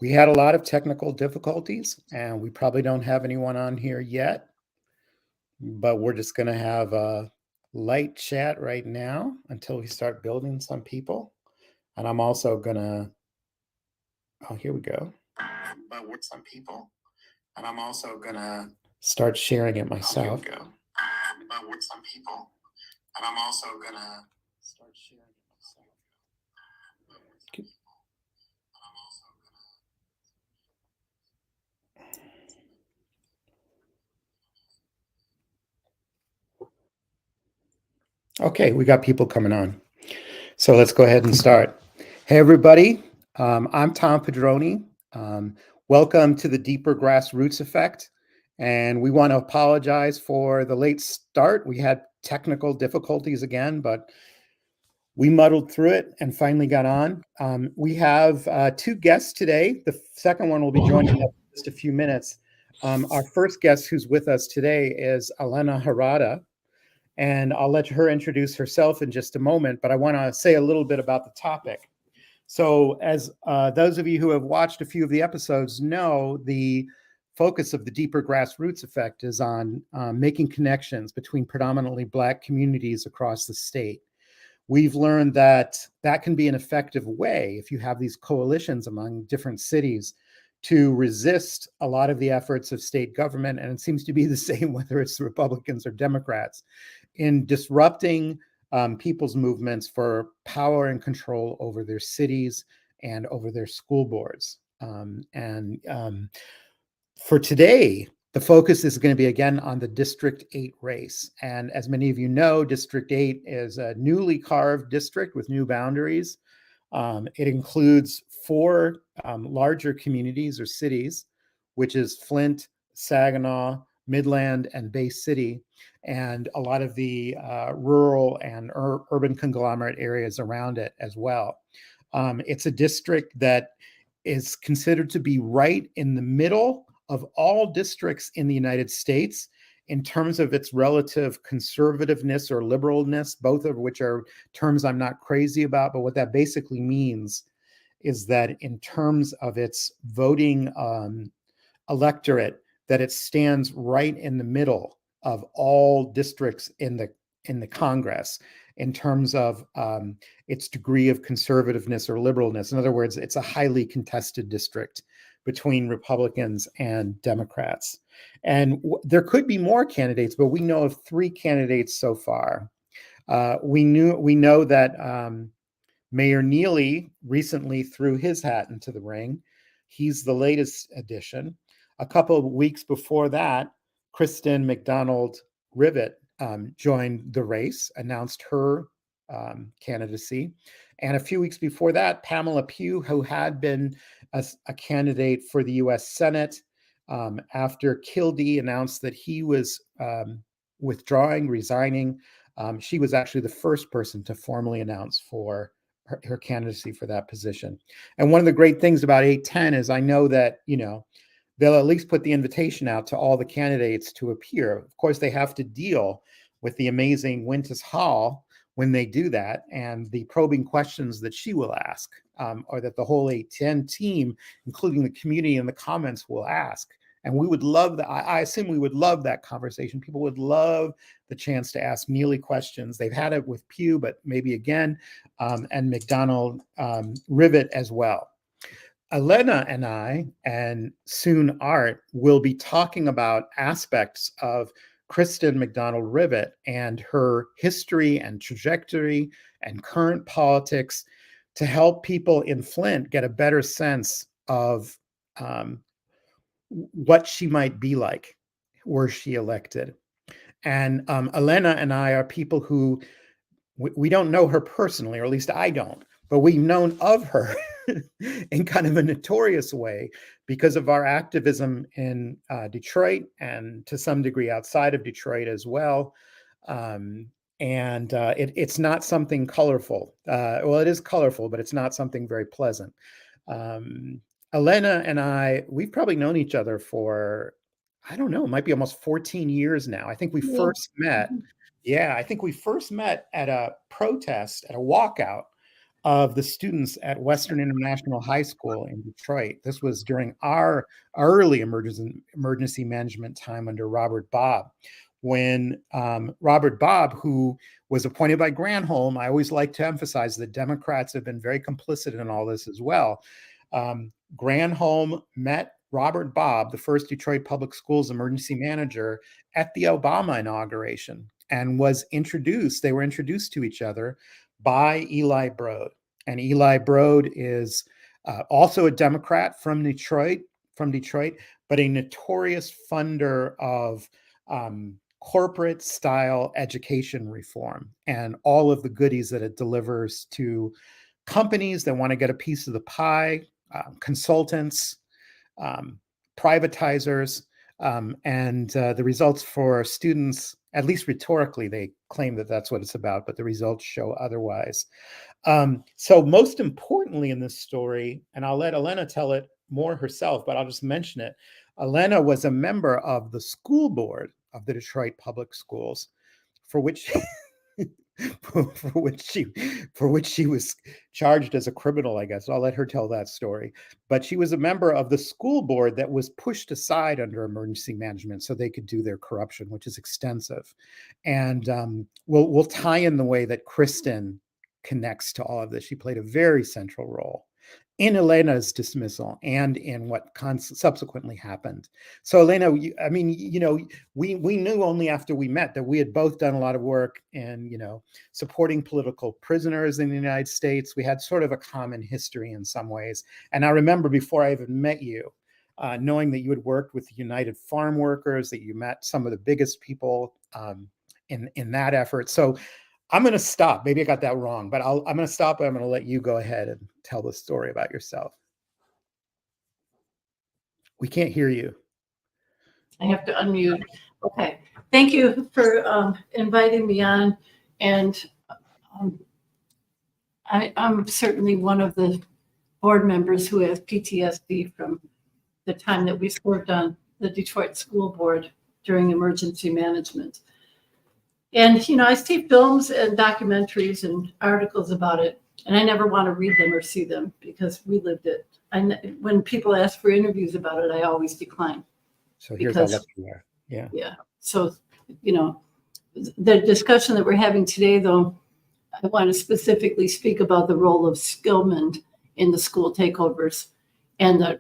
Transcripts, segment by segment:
We had a lot of technical difficulties, and we probably don't have anyone on here yet, but we're just going to have a light chat right now until we start building some people. And I'm also going to, oh, here we go. But with some people, and I'm also going to start sharing it myself. Oh, here we go. But with some people, and I'm also going to start sharing it myself. Okay, we got people coming on. So let's go ahead and start. Hey, everybody. I'm Tom Pedroni. Welcome to the Deeper Grassroots Effect. And we want to apologize for the late start. We had technical difficulties again, but we muddled through it and finally got on. We have two guests today. The second one will be joining us in just a few minutes. Our first guest who's with us today is Elena Harada. And I'll let her introduce herself in just a moment, but I want to say a little bit about the topic. So as those of you who have watched a few of the episodes know, the focus of the Deeper Grassroots Effect is on making connections between predominantly Black communities across the state. We've learned that that can be an effective way, if you have these coalitions among different cities, to resist a lot of the efforts of state government, and it seems to be the same whether it's Republicans or Democrats, in disrupting people's movements for power and control over their cities and over their school boards. For today, the focus is going to be again on the District 8 race. And as many of you know, District 8 is a newly carved district with new boundaries. It includes four larger communities or cities, which is Flint, Saginaw, Midland, and Bay City, and a lot of the rural and urban conglomerate areas around it as well. It's a district that is considered to be right in the middle of all districts in the United States in terms of its relative conservativeness or liberalness, both of which are terms I'm not crazy about, but what that basically means is that in terms of its voting electorate, that it stands right in the middle of all districts in the Congress in terms of its degree of conservativeness or liberalness. In other words, it's a highly contested district between Republicans and Democrats. And there could be more candidates, but we know of three candidates so far. We know that Mayor Neely recently threw his hat into the ring. He's the latest addition. A couple of weeks before that, Kristen McDonald Rivet joined the race, announced her candidacy. And a few weeks before that, Pamela Pugh, who had been a candidate for the U.S. Senate, after Kildee announced that he was withdrawing, resigning, she was actually the first person to formally announce for her candidacy for that position. And one of the great things about 810 is I know that, they'll at least put the invitation out to all the candidates to appear. Of course, they have to deal with the amazing Wintis Hall when they do that, and the probing questions that she will ask, or that the whole 810 team, including the community and the comments, will ask. And we would love that. I assume we would love that conversation. People would love the chance to ask Neely questions. They've had it with Pugh, but maybe again, and McDonald Rivet as well. Elena and I, and soon Art, will be talking about aspects of Kristen McDonald Rivet and her history and trajectory and current politics to help people in Flint get a better sense of what she might be like were she elected. And Elena and I are people who, we don't know her personally, or at least I don't, but we've known of her in kind of a notorious way because of our activism in Detroit and to some degree outside of Detroit as well. It's not something colorful. Well, it is colorful, but it's not something very pleasant. Elena and I, we've probably known each other for, I don't know, it might be almost 14 years now. I think we first met. Yeah, I think we first met at a protest, at a walkout of the students at Western International High School in Detroit. This was during our early emergency management time under Robert Bobb, when Robert Bobb, who was appointed by Granholm, I always like to emphasize that Democrats have been very complicit in all this as well. Granholm met Robert Bobb, the first Detroit Public Schools emergency manager, at the Obama inauguration, and they were introduced to each other by Eli Broad. And Eli Broad is also a Democrat from Detroit, but a notorious funder of corporate style education reform and all of the goodies that it delivers to companies that want to get a piece of the pie, consultants, privatizers, and the results for students, at least rhetorically, they claim that that's what it's about, but the results show otherwise. So most importantly in this story, and I'll let Elena tell it more herself, but I'll just mention it. Elena was a member of the school board of the Detroit Public Schools, for which for which she was charged as a criminal, I guess. I'll let her tell that story. But she was a member of the school board that was pushed aside under emergency management so they could do their corruption, which is extensive. And we'll tie in the way that Kristen connects to all of this. She played a very central role in Elena's dismissal and in what subsequently happened. So Elena, we knew only after we met that we had both done a lot of work in, supporting political prisoners in the United States. We had sort of a common history in some ways. And I remember before I even met you, knowing that you had worked with United Farm Workers, that you met some of the biggest people in that effort. So I'm going to stop. Maybe I got that wrong, but I'm going to stop and I'm going to let you go ahead and tell the story about yourself. We can't hear you. I have to unmute. Okay. Thank you for inviting me on. And I'm certainly one of the board members who has PTSD from the time that we served on the Detroit School Board during emergency management. And, I see films and documentaries and articles about it, and I never want to read them or see them because we lived it. And when people ask for interviews about it, I always decline. So here's how lucky you are. Yeah. Yeah. So, the discussion that we're having today, though, I want to specifically speak about the role of Skillman in the school takeovers and the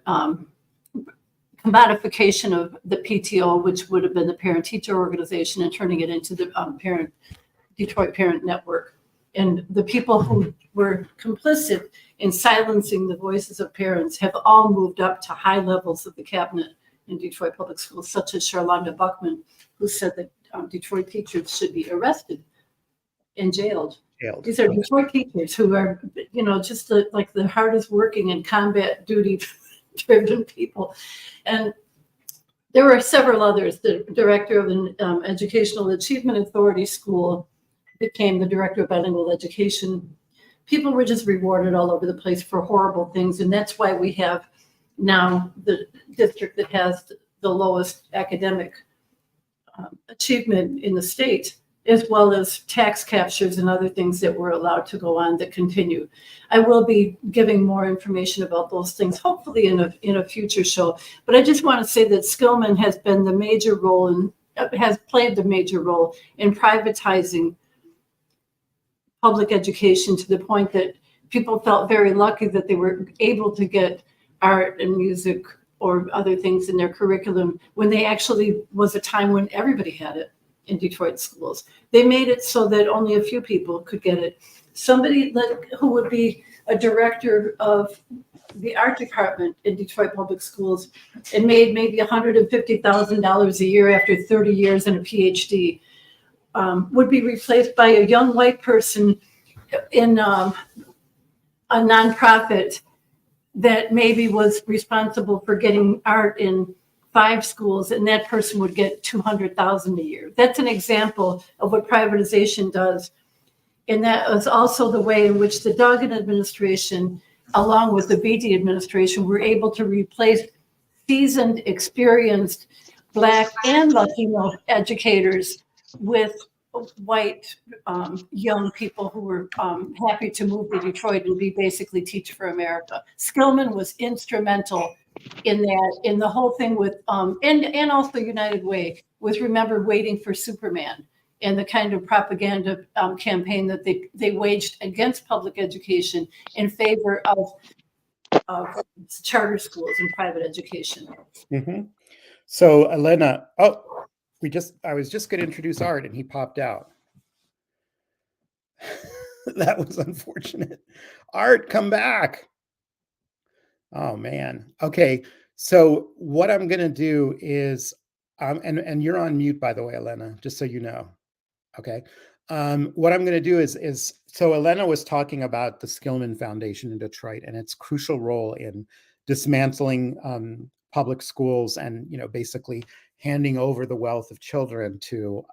modification of the PTO, which would have been the parent-teacher organization, and turning it into the Detroit Parent Network. And the people who were complicit in silencing the voices of parents have all moved up to high levels of the cabinet in Detroit Public Schools, such as Charlonda Buckman, who said that Detroit teachers should be arrested and jailed. These are Detroit teachers who are, just like the hardest working and combat duty driven people. And there were several others. The director of the Educational Achievement Authority School became the director of bilingual education. People were just rewarded all over the place for horrible things. And that's why we have now the district that has the lowest academic achievement in the state, as well as tax captures and other things that were allowed to go on that continue. I will be giving more information about those things, hopefully in a future show. But I just want to say that Skillman has been the major role and has played the major role in privatizing public education to the point that people felt very lucky that they were able to get art and music or other things in their curriculum when they actually was a time when everybody had it in Detroit schools. They made it so that only a few people could get it. Somebody who would be a director of the art department in Detroit Public Schools and made maybe $150,000 a year after 30 years and a PhD would be replaced by a young white person in a nonprofit that maybe was responsible for getting art in 5 schools, and that person would get $200,000 a year. That's an example of what privatization does. And that was also the way in which the Duggan administration, along with the Beatty administration, were able to replace seasoned, experienced Black and Latino educators with white young people who were happy to move to Detroit and be basically Teach for America. Skillman was instrumental in that, in the whole thing with, and also United Way, with Remember Waiting for Superman, and the kind of propaganda campaign that they waged against public education in favor of charter schools and private education. Mm-hmm. So Elena, I was just going to introduce Art and he popped out. That was unfortunate. Art, come back. Oh man. Okay. So what I'm going to do is, and you're on mute, by the way, Elena, just so you know. Okay. What I'm going to do is, so Elena was talking about the Skillman Foundation in Detroit and its crucial role in dismantling public schools and, basically handing over the wealth of children to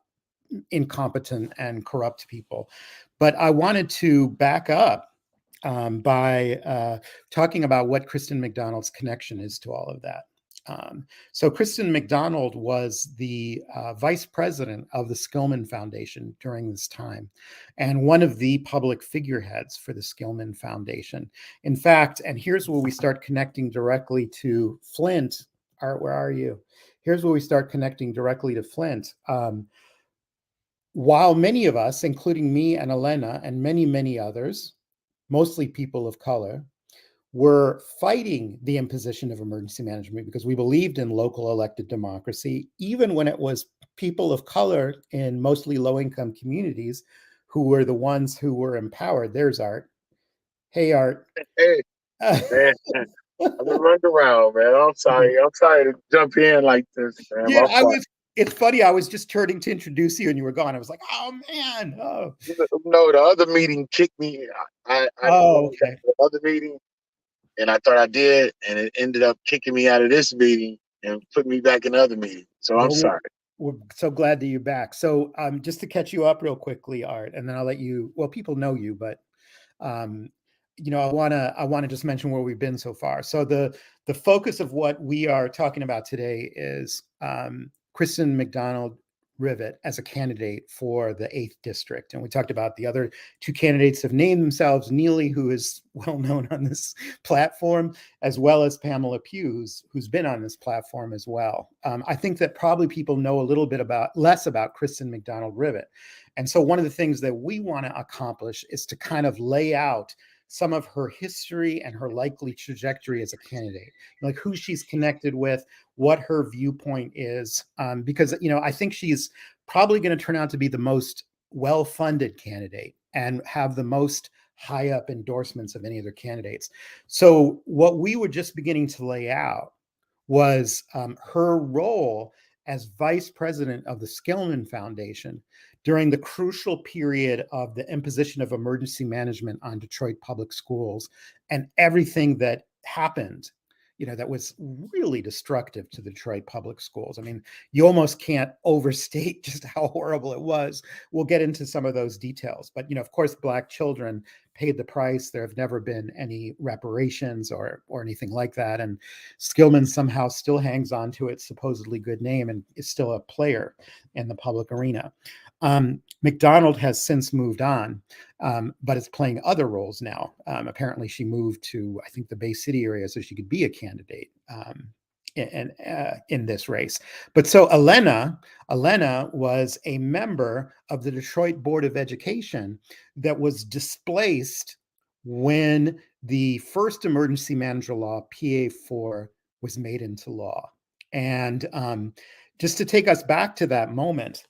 incompetent and corrupt people. But I wanted to back up by talking about what Kristen McDonald's connection is to all of that. So Kristen McDonald was the vice president of the Skillman Foundation during this time, and one of the public figureheads for the Skillman Foundation. In fact, and here's where we start connecting directly to Flint. Art, where are you? Here's where we start connecting directly to Flint. While many of us, including me and Elena and many, many others, mostly people of color, were fighting the imposition of emergency management because we believed in local elected democracy, even when it was people of color in mostly low-income communities who were the ones who were empowered. There's Art. Hey, Art. Hey, man. I've been running around, man. I'm sorry to jump in like this, man. Yeah, it's funny. I was just turning to introduce you and you were gone. I was like, oh man. Oh. No, the other meeting kicked me. I okay. The other meeting, and I thought I did, and it ended up kicking me out of this meeting and put me back in the other meeting. So I'm sorry. We're so glad that you're back. So just to catch you up real quickly, Art, and then I'll let you, well, people know you, but I want to just mention where we've been so far. So the focus of what we are talking about today is Kristen McDonald Rivet as a candidate for the 8th district. And we talked about the other two candidates have named themselves, Neely, who is well known on this platform, as well as Pamela Pugh, who's been on this platform as well. I think that probably people know a little bit less about Kristen McDonald Rivet. And so one of the things that we want to accomplish is to kind of lay out some of her history and her likely trajectory as a candidate, like who she's connected with, what her viewpoint is, because, I think she's probably going to turn out to be the most well-funded candidate and have the most high up endorsements of any other candidates. So what we were just beginning to lay out was her role as vice president of the Skillman Foundation during the crucial period of the imposition of emergency management on Detroit public schools and everything that happened, that was really destructive to the Detroit public schools. I mean, you almost can't overstate just how horrible it was. We'll get into some of those details. But, of course, Black children paid the price. There have never been any reparations or anything like that. And Skillman somehow still hangs on to its supposedly good name and is still a player in the public arena. McDonald has since moved on, but is playing other roles now. Apparently she moved to, I think, the Bay City area so she could be a candidate in this race. But so Elena was a member of the Detroit Board of Education that was displaced when the first emergency manager law, PA4, was made into law. And just to take us back to that moment,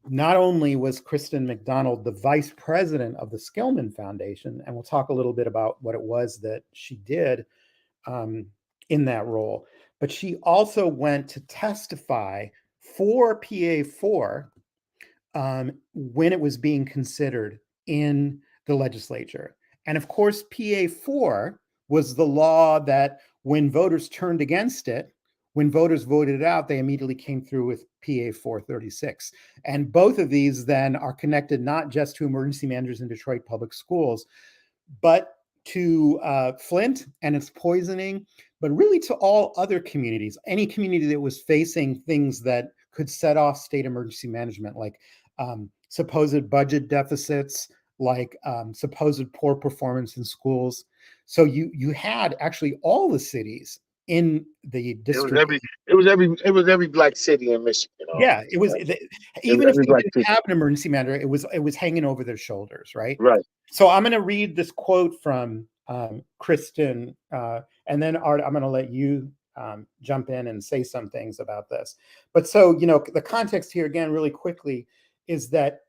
not only was Kristen McDonald the vice president of the Skillman Foundation, and we'll talk a little bit about what it was that she did in that role, but she also went to testify for PA4 when it was being considered in the legislature. And of course, PA4 was the law that when voters turned against it, when voters voted it out, they immediately came through with PA 436. And both of these then are connected not just to emergency managers in Detroit public schools, but to Flint and its poisoning, but really to all other communities, any community that was facing things that could set off state emergency management, like supposed budget deficits, like supposed poor performance in schools. So you had actually all the cities in the district. It was every black city in Michigan. Yeah, it was even if every they black didn't city. have an emergency manager, it was hanging over their shoulders, right? Right. So I'm going to read this quote from Kristen, and then Art, I'm going to let you jump in and say some things about this. But so, the context here again, really quickly, is that,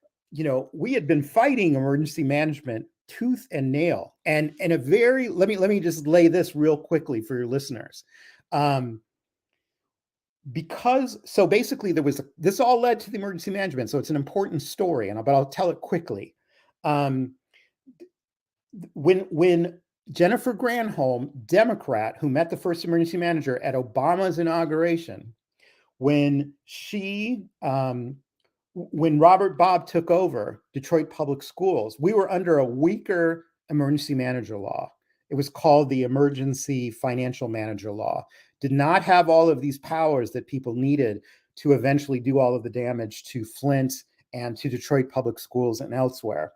we had been fighting emergency management tooth and nail, and a very, let me just lay this real quickly for your listeners. So basically this all led to the emergency management. So it's an important story, but I'll tell it quickly. When Jennifer Granholm, Democrat, who met the first emergency manager at Obama's inauguration, when Robert Bob took over Detroit Public Schools, we were under a weaker emergency manager law. It was called the Emergency Financial Manager Law. Did not have all of these powers that people needed to eventually do all of the damage to Flint and to Detroit Public Schools and elsewhere.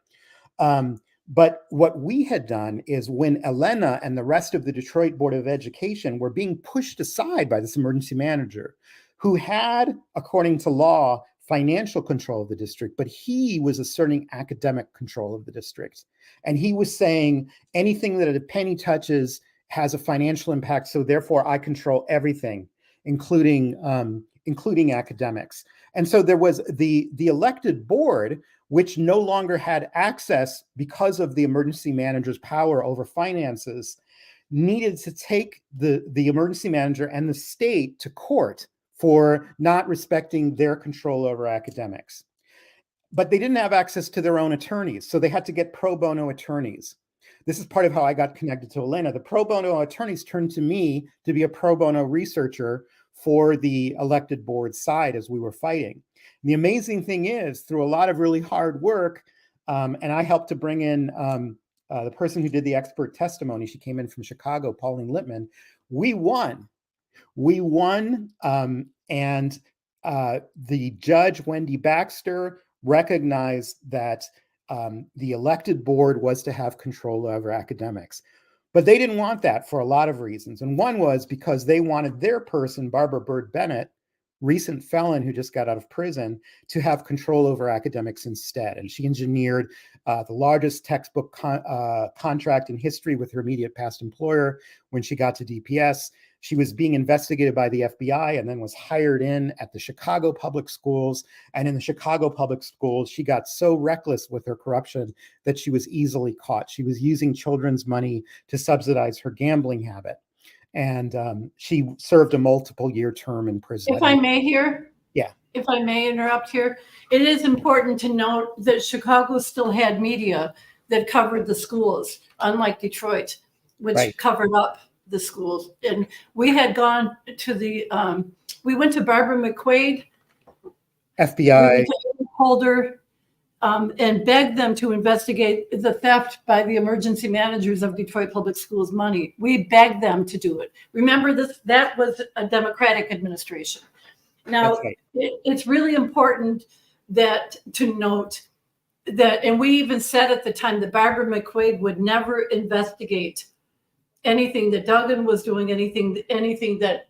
But what we had done is, when Elena and the rest of the Detroit Board of Education were being pushed aside by this emergency manager, who had, according to law, financial control of the district, but he was asserting academic control of the district. And he was saying anything that a penny touches has a financial impact, so therefore I control everything, including academics. And so there was the elected board, which no longer had access because of the emergency manager's power over finances, needed to take the emergency manager and the state to court for not respecting their control over academics. But they didn't have access to their own attorneys, so they had to get pro bono attorneys. This is part of how I got connected to Elena. The pro bono attorneys turned to me to be a pro bono researcher for the elected board side as we were fighting. And the amazing thing is, through a lot of really hard work, and I helped to bring in the person who did the expert testimony. She came in from Chicago, Pauline Littman. We won. And the judge, Wendy Baxter, recognized that the elected board was to have control over academics. But they didn't want that for a lot of reasons. And one was because they wanted their person, Barbara Byrd Bennett, recent felon who just got out of prison, to have control over academics instead. And she engineered the largest textbook contract in history with her immediate past employer when she got to DPS. She was being investigated by the FBI and then was hired in at the Chicago Public Schools. And in the Chicago Public Schools, she got so reckless with her corruption that she was easily caught. She was using children's money to subsidize her gambling habit. And she served a multiple-year term in prison. If I may here? Yeah. If I may interrupt here, it is important to note that Chicago still had media that covered the schools, unlike Detroit, which covered up the schools. And we had gone to we went to Barbara McQuaid, FBI, Holder, and begged them to investigate the theft by the emergency managers of Detroit Public Schools money. We begged them to do it. Remember this, that was a Democratic administration. Now, it's really important to note that, and we even said at the time that Barbara McQuaid would never investigate anything that Duggan was doing, anything that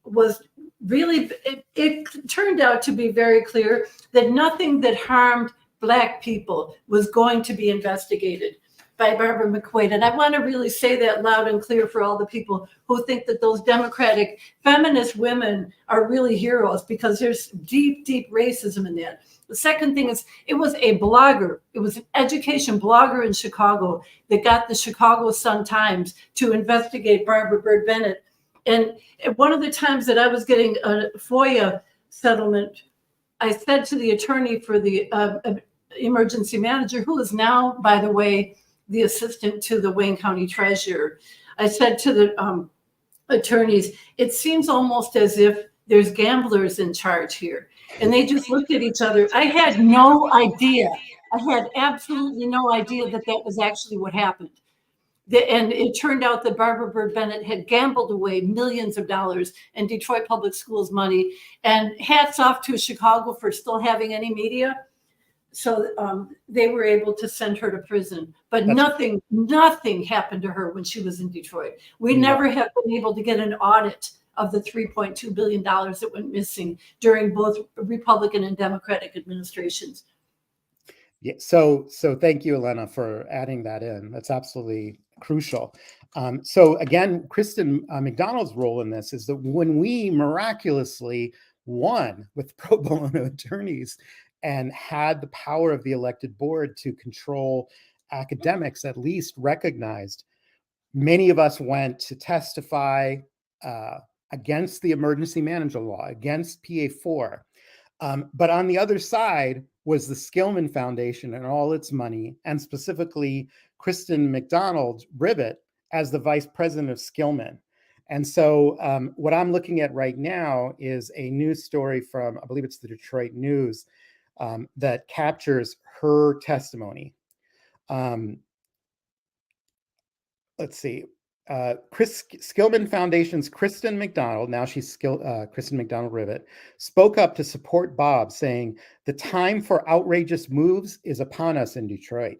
was really, it turned out to be very clear that nothing that harmed Black people was going to be investigated by Barbara McQuaid. And I want to really say that loud and clear for all the people who think that those Democratic feminist women are really heroes, because there's deep, deep racism in that. The second thing is, it was a blogger. It was an education blogger in Chicago that got the Chicago Sun-Times to investigate Barbara Byrd Bennett. And one of the times that I was getting a FOIA settlement, I said to the attorney for the emergency manager, who is now, by the way, the assistant to the Wayne County treasurer, I said to the attorneys, it seems almost as if there's gamblers in charge here. And they just looked at each other. I had no idea. I had absolutely no idea that that was actually what happened. And it turned out that Barbara Byrd Bennett had gambled away millions of dollars in Detroit Public Schools money. And hats off to Chicago for still having any media. they were able to send her to prison, but nothing happened to her when she was in Detroit. We never have been able to get an audit of the $3.2 billion that went missing during both Republican and Democratic administrations. Yeah, so thank you, Elena, for adding that in. That's absolutely crucial. So again, Kristen McDonald's role in this is that when we miraculously won with pro bono attorneys and had the power of the elected board to control academics, at least recognized, many of us went to testify against the emergency management law, against PA4. But on the other side was the Skillman Foundation and all its money, and specifically Kristen McDonald Rivet as the vice president of Skillman. And so what I'm looking at right now is a news story from, I believe it's the Detroit News, that captures her testimony. Let's see. Skillman Foundation's Kristen McDonald, now she's Kristen McDonald Rivet, spoke up to support Bob, saying, "The time for outrageous moves is upon us in Detroit.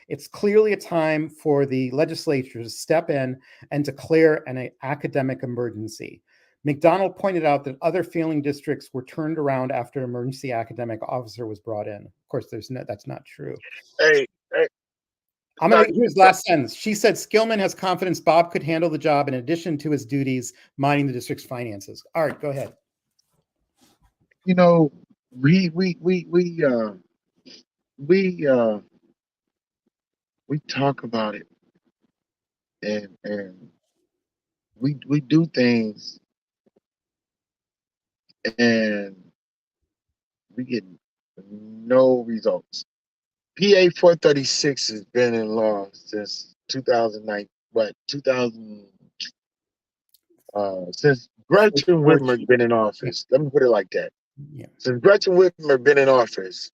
It's clearly a time for the legislature to step in and declare an academic emergency." McDonald pointed out that other failing districts were turned around after an emergency academic officer was brought in. Of course, that's not true. Hey. Here's the last sentence. She said Skillman has confidence Bob could handle the job in addition to his duties minding the district's finances. All right, go ahead. You know, we talk about it, and we do things, and we get no results. PA 436 has been in law since 2009. Since Gretchen Whitmer's been in office. Let me put it like that. Yeah. Since Gretchen Whitmer been in office,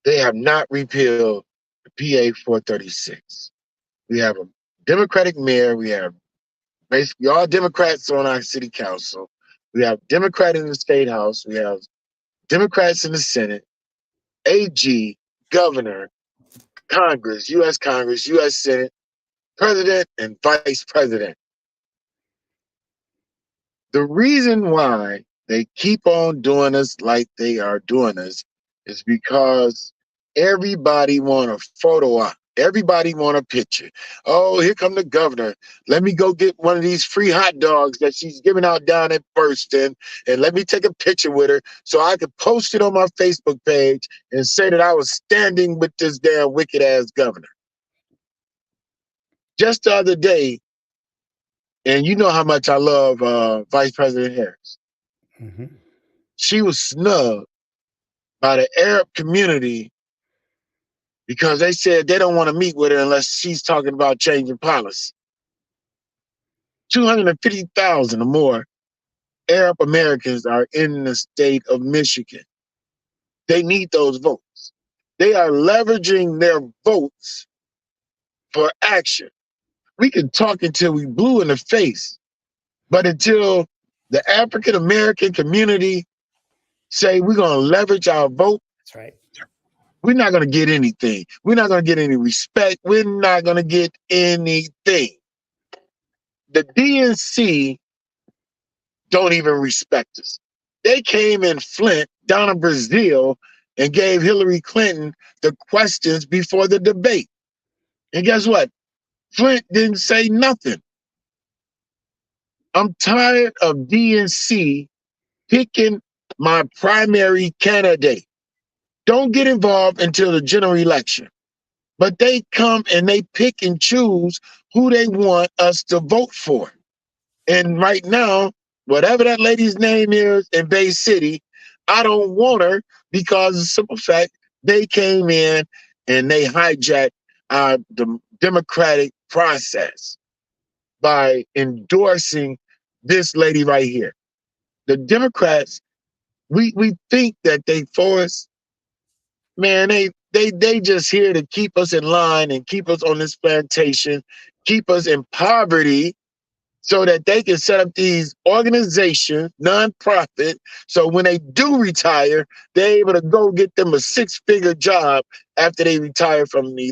they have not repealed the PA 436. We have a Democratic mayor. We have basically all Democrats on our city council. We have Democrats in the state house. We have Democrats in the Senate, AG, governor, Congress, U.S. Senate, president, and vice president. The reason why they keep on doing us like they are doing us is because everybody want a photo op. Everybody want a picture. Oh, here come the governor. Let me go get one of these free hot dogs that she's giving out down at Burston, and let me take a picture with her so I could post it on my Facebook page and say that I was standing with this damn wicked ass governor. Just the other day, and you know how much I love Vice President Harris. Mm-hmm. She was snubbed by the Arab community because they said they don't want to meet with her unless she's talking about changing policy. 250,000 or more Arab Americans are in the state of Michigan. They need those votes. They are leveraging their votes for action. We can talk until we blue in the face, but until the African American community say we're going to leverage our vote, that's right, we're not going to get anything. We're not going to get any respect. We're not going to get anything. The DNC don't even respect us. They came in Flint, down in Brazil, and gave Hillary Clinton the questions before the debate. And guess what? Flint didn't say nothing. I'm tired of DNC picking my primary candidate. Don't get involved until the general election. But they come and they pick and choose who they want us to vote for. And right now, whatever that lady's name is in Bay City, I don't want her because of the simple fact they came in and they hijacked the democratic process by endorsing this lady right here. The Democrats, we think that they for us. Man, they just here to keep us in line and keep us on this plantation, keep us in poverty, so that they can set up these organizations, nonprofit. So when they do retire, they're able to go get them a 6-figure job after they retire from the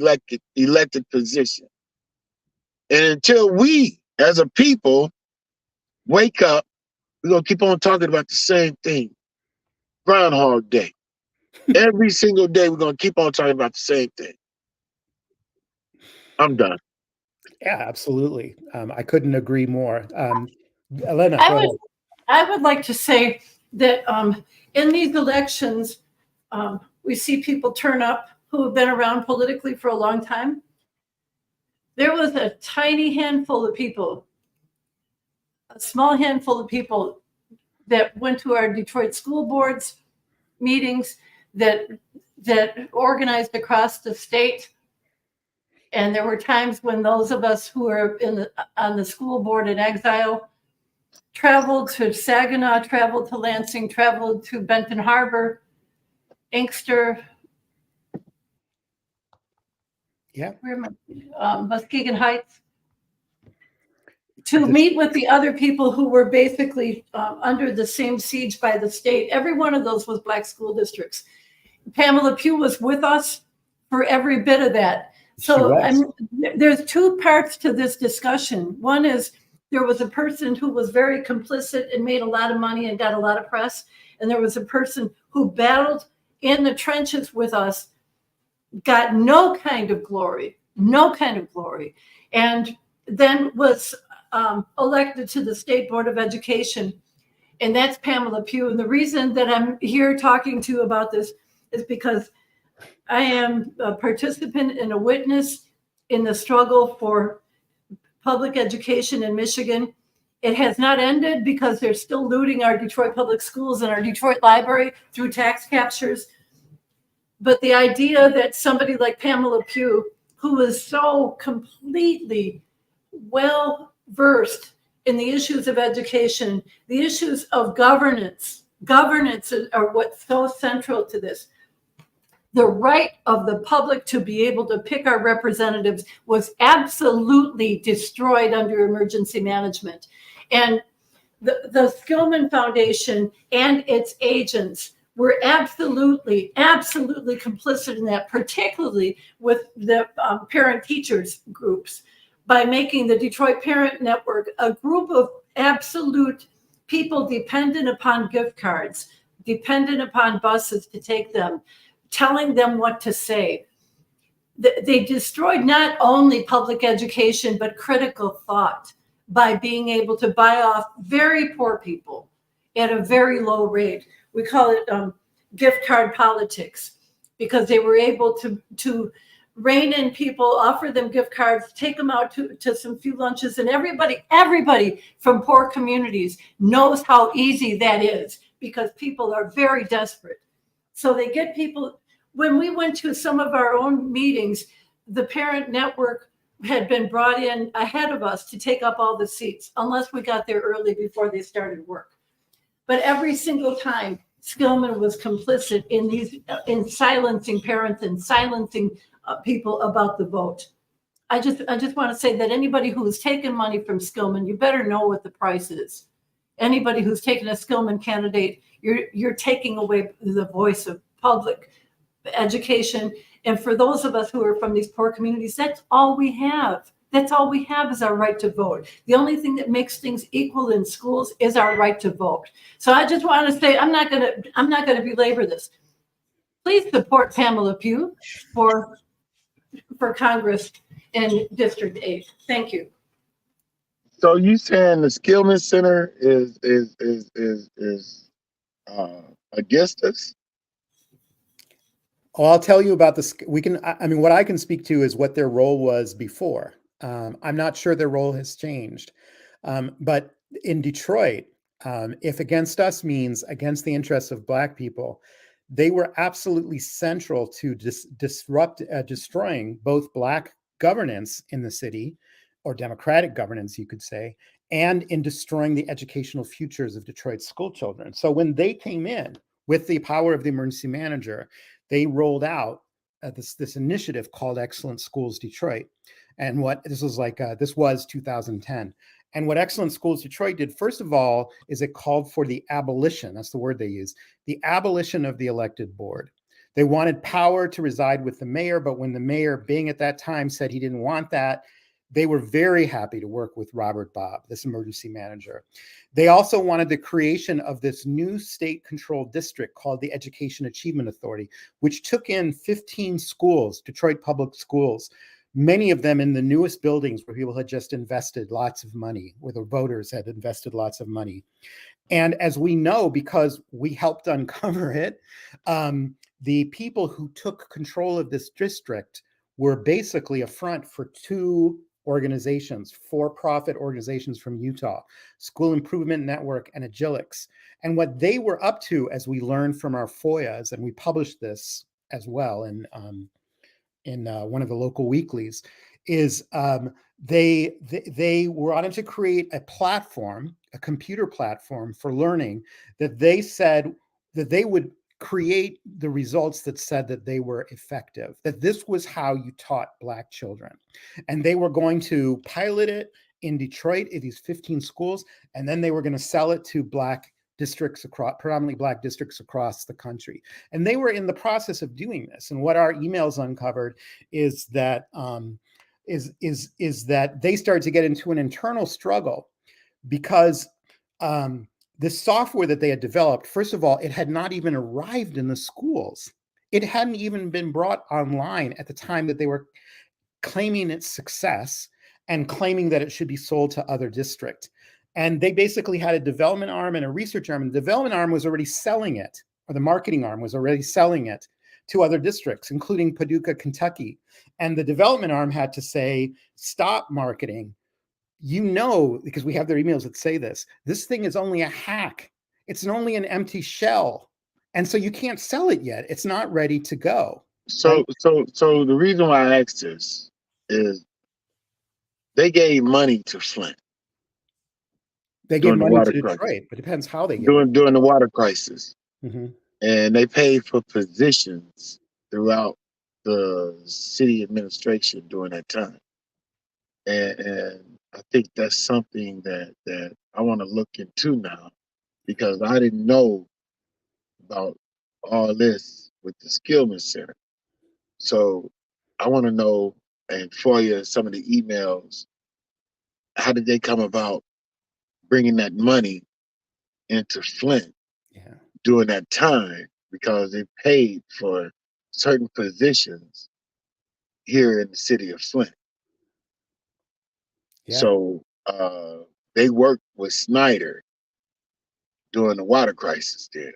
elected position. And until we, as a people, wake up, we're going to keep on talking about the same thing. Groundhog Day. Every single day, we're going to keep on talking about the same thing. I'm done. Yeah, absolutely. I couldn't agree more. Elena, I would like to say that in these elections, we see people turn up who have been around politically for a long time. There was a tiny handful of people, a small handful of people that went to our Detroit school boards meetings, that organized across the state. And there were times when those of us who were on the school board in exile traveled to Saginaw, traveled to Lansing, traveled to Benton Harbor, Inkster, Muskegon Heights, to meet with the other people who were basically under the same siege by the state. Every one of those was Black school districts. Pamela Pugh was with us for every bit of that. So there's two parts to this discussion. One is there was a person who was very complicit and made a lot of money and got a lot of press. And there was a person who battled in the trenches with us, got no kind of glory, and then was elected to the State Board of Education. And that's Pamela Pugh. And the reason that I'm here talking to you about this is because I am a participant and a witness in the struggle for public education in Michigan. It has not ended because they're still looting our Detroit public schools and our Detroit library through tax captures. But the idea that somebody like Pamela Pugh, who is so completely well versed in the issues of education, the issues of governance are what's so central to this. The right of the public to be able to pick our representatives was absolutely destroyed under emergency management. And the Skillman Foundation and its agents were absolutely complicit in that, particularly with the parent teachers groups, by making the Detroit Parent Network a group of absolute people dependent upon gift cards, dependent upon buses to take them, telling them what to say. They destroyed not only public education, but critical thought by being able to buy off very poor people at a very low rate. We call it gift card politics, because they were able to rein in people, offer them gift cards, take them out to some few lunches. And everybody from poor communities knows how easy that is, because people are very desperate. So they get people. When we went to some of our own meetings, the parent network had been brought in ahead of us to take up all the seats, unless we got there early before they started work. But every single time, Skillman was complicit in silencing parents and silencing people about the vote. I just want to say that anybody who has taken money from Skillman, you better know what the price is. Anybody who's taken a Skillman candidate, you're taking away the voice of public education. And for those of us who are from these poor communities, that's all we have. That's all we have is our right to vote. The only thing that makes things equal in schools is our right to vote. So I just want to say, I'm not going to belabor this. Please support Pamela Pugh for Congress in District 8. Thank you. So you saying the Skillman Center is against us? Oh, I'll tell you about this. What I can speak to is what their role was before. I'm not sure their role has changed. But in Detroit, if against us means against the interests of Black people, they were absolutely central to destroying both Black governance in the city, or democratic governance, you could say, and in destroying the educational futures of Detroit's school children. So when they came in with the power of the emergency manager, they rolled out this initiative called Excellent Schools Detroit. And this was 2010. And what Excellent Schools Detroit did, first of all, is it called for the abolition, that's the word they use, the abolition of the elected board. They wanted power to reside with the mayor, but when the mayor, being at that time, said he didn't want that, they were very happy to work with Robert Bobb, this emergency manager. They also wanted the creation of this new state-controlled district called the Education Achievement Authority, which took in 15 schools, Detroit public schools, many of them in the newest buildings where people had just invested lots of money, where the voters had invested lots of money. And as we know, because we helped uncover it, the people who took control of this district were basically a front for two organizations, for-profit organizations from Utah, School Improvement Network and Agilix. And what they were up to, as we learned from our FOIAs, and we published this as well in one of the local weeklies, is they wanted to create a platform, a computer platform for learning, that they said that they would create the results that said that they were effective, that this was how you taught Black children. And they were going to pilot it in Detroit in these 15 schools, and then they were going to sell it to Black districts across, predominantly Black districts across the country. And they were in the process of doing this. And what our emails uncovered is that that they started to get into an internal struggle because this software that they had developed, first of all, it had not even arrived in the schools. It hadn't even been brought online at the time that they were claiming its success and claiming that it should be sold to other districts. And they basically had a development arm and a research arm. And the development arm was already selling it, or the marketing arm was already selling it to other districts, including Paducah, Kentucky. And the development arm had to say, stop marketing. You know, because we have their emails that say this thing is only a hack. It's only an empty shell. And so you can't sell it yet. It's not ready to go. So, right? so the reason why I asked this is they gave money to Flint. They gave during the money water to crisis. Detroit, but it depends how they give it. During the water crisis. Mm-hmm. And they paid for positions throughout the city administration during that time. And I think that's something that I want to look into now, because I didn't know about all this with the Skillman Center. So I want to know, and for you, some of the emails, how did they come about bringing that money into Flint during that time? Because they paid for certain positions here in the city of Flint. Yeah. So they worked with Snyder during the water crisis there.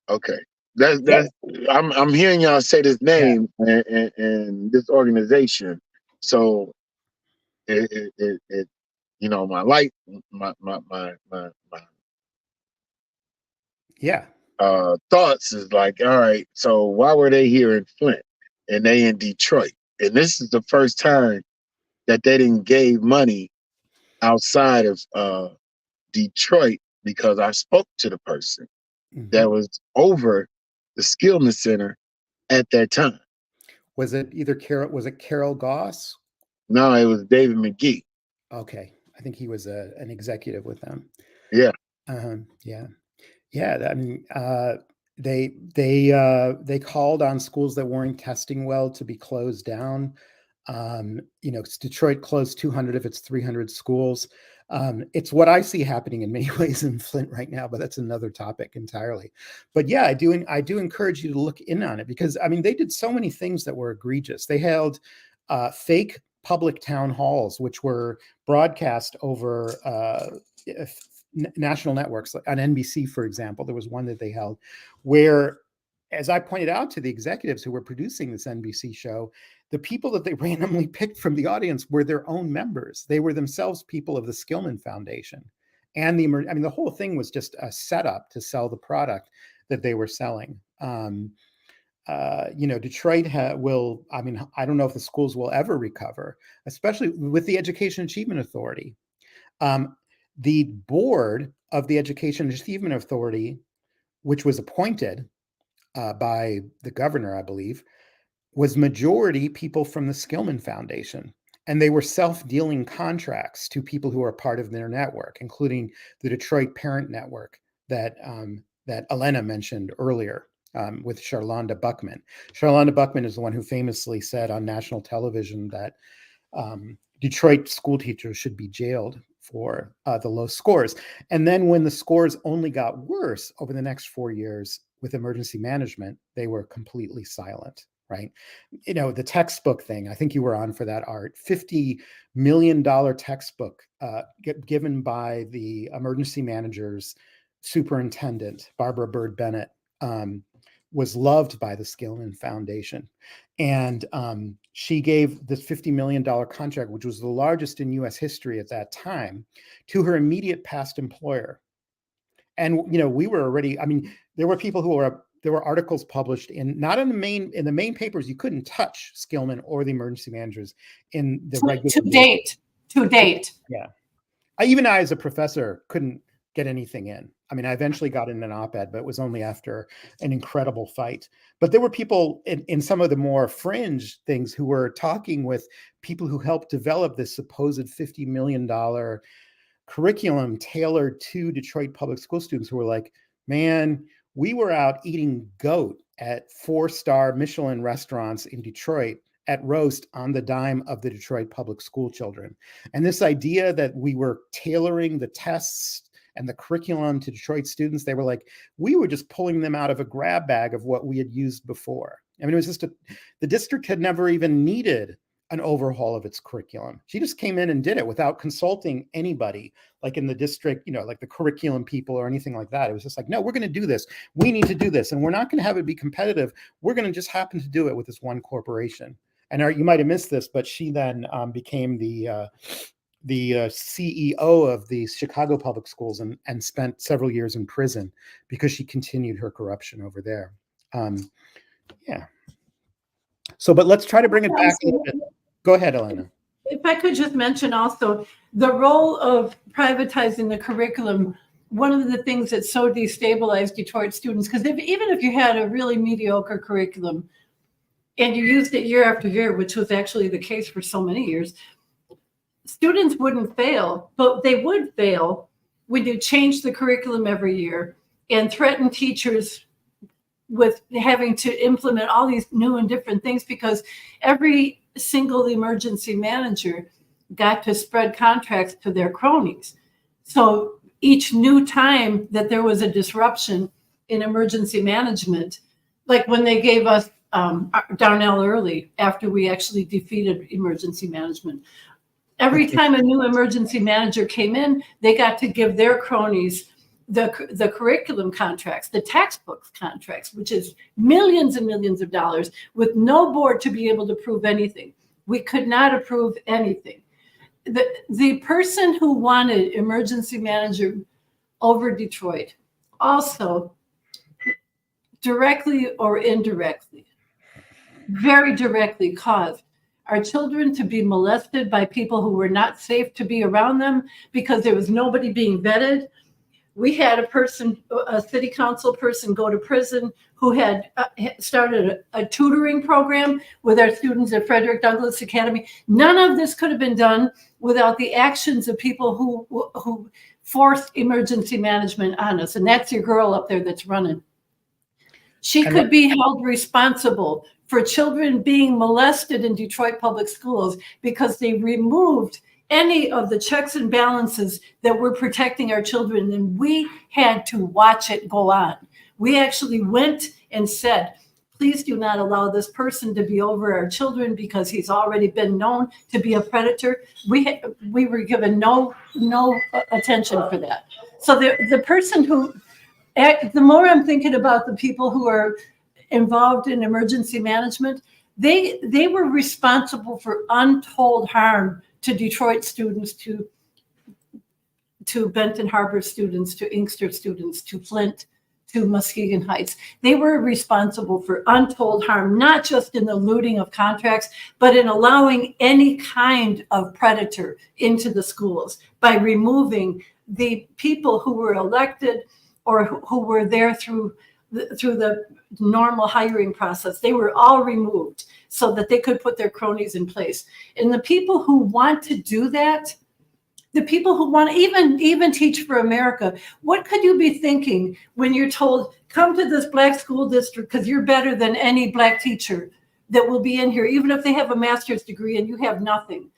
Okay. That's I'm hearing y'all say this name and this organization. So it you know, my thoughts is like, all right, so why were they here in Flint and they in Detroit? And this is the first time that they didn't gave money outside of Detroit, because I spoke to the person that was over the Skillman Center at that time. Was it Carol Goss? No, it was David McGee. Okay. I think he was an executive with them. Yeah. Yeah. I mean, they called on schools that weren't testing well to be closed down. You know, Detroit closed 200 of its 300 schools. It's what I see happening in many ways in Flint right now, but that's another topic entirely. But yeah, I do encourage you to look in on it, because I mean, they did so many things that were egregious. They held fake public town halls, which were broadcast over national networks. On NBC, for example, there was one that they held where, as I pointed out to the executives who were producing this NBC show, the people that they randomly picked from the audience were their own members. They were themselves people of the Skillman Foundation. And the whole thing was just a setup to sell the product that they were selling. You know, Detroit will, I mean, I don't know if the schools will ever recover, especially with the Education Achievement Authority. The board of the Education Achievement Authority, which was appointed by the governor, I believe, was majority people from the Skillman Foundation. And they were self-dealing contracts to people who are part of their network, including the Detroit Parent Network that that Elena mentioned earlier, with Charlonda Buckman. Charlonda Buckman is the one who famously said on national television that Detroit school teachers should be jailed for the low scores. And then when the scores only got worse over the next 4 years with emergency management, they were completely silent, right? You know, the textbook thing, I think you were on for that, Art. $50 million textbook given by the emergency manager's superintendent, Barbara Bird Bennett, was loved by the Skillman Foundation. And she gave this $50 million contract, which was the largest in US history at that time, to her immediate past employer. And, you know, we were already, I mean, there were people who were, there were articles published in, not in the main papers, you couldn't touch Skillman or the emergency managers in the regular. To date. Yeah. Even I, as a professor, couldn't get anything in. I mean, I eventually got in an op-ed, but it was only after an incredible fight. But there were people in some of the more fringe things who were talking with people who helped develop this supposed $50 million curriculum tailored to Detroit public school students, who were like, man, we were out eating goat at 4-star Michelin restaurants in Detroit at roast on the dime of the Detroit public school children. And this idea that we were tailoring the tests and the curriculum to Detroit students, they were like, we were just pulling them out of a grab bag of what we had used before. I mean, it was just the district had never even needed an overhaul of its curriculum. She just came in and did it without consulting anybody, like in the district, you know, like the curriculum people or anything like that. It was just like, no, we're going to do this. We need to do this. And we're not going to have it be competitive. We're going to just happen to do it with this one corporation. And you might have missed this, but she then became the CEO of the Chicago Public Schools and spent several years in prison because she continued her corruption over there. Yeah. So, but let's try to bring it back a little bit. Go ahead, Elena. If I could just mention also the role of privatizing the curriculum. One of the things that so destabilized Detroit students, because even if you had a really mediocre curriculum and you used it year after year, which was actually the case for so many years, students wouldn't fail, but they would fail when you change the curriculum every year and threaten teachers with having to implement all these new and different things, because every single emergency manager got to spread contracts to their cronies. So each new time that there was a disruption in emergency management, like when they gave us Darnell Early after we actually defeated emergency management, every time a new emergency manager came in, they got to give their cronies the curriculum contracts, the textbooks contracts, which is millions and millions of dollars, with no board to be able to prove anything. We could not approve anything. The person who wanted emergency manager over Detroit also directly or indirectly, very directly caused our children to be molested by people who were not safe to be around them because there was nobody being vetted. We had a city council person go to prison who had started a tutoring program with our students at Frederick Douglass Academy. None of this could have been done without the actions of people who forced emergency management on us. And that's your girl up there that's running. She could be held responsible for children being molested in Detroit public schools because they removed any of the checks and balances that were protecting our children, and we had to watch it go on. We actually went and said, please do not allow this person to be over our children because he's already been known to be a predator. We were given no attention for that. So the person who, the more I'm thinking about the people who are involved in emergency management, they were responsible for untold harm to Detroit students, to Benton Harbor students, to Inkster students, to Flint, to Muskegon Heights. They were responsible for untold harm, not just in the looting of contracts, but in allowing any kind of predator into the schools by removing the people who were elected or who were there through through the normal hiring process. They were all removed so that they could put their cronies in place. And the people who want to do that, the people who want to even Teach for America, what could you be thinking when you're told, come to this Black school district because you're better than any Black teacher that will be in here, even if they have a master's degree and you have nothing?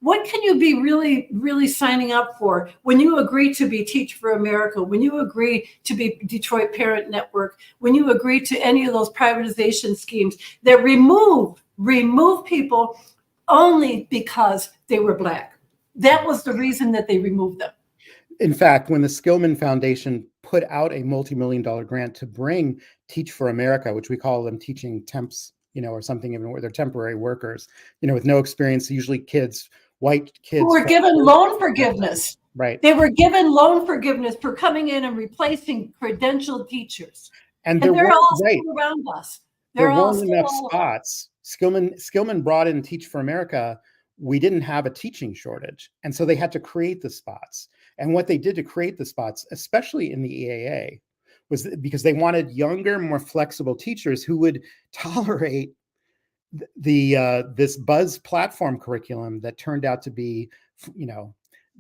What can you be really, really signing up for when you agree to be Teach for America, when you agree to be Detroit Parent Network, when you agree to any of those privatization schemes that remove people only because they were Black? That was the reason that they removed them. In fact, when the Skillman Foundation put out a multi-million-dollar grant to bring Teach for America, which we call them teaching temps, or something, even where they're temporary workers, with no experience, usually kids, white kids who were given loan forgiveness. Right. They were given loan forgiveness for coming in and replacing credentialed teachers. And they're all still around us. There weren't enough spots. Skillman brought in Teach for America. We didn't have a teaching shortage. And so they had to create the spots. And what they did to create the spots, especially in the EAA, was because they wanted younger, more flexible teachers who would tolerate this buzz platform curriculum that turned out to be,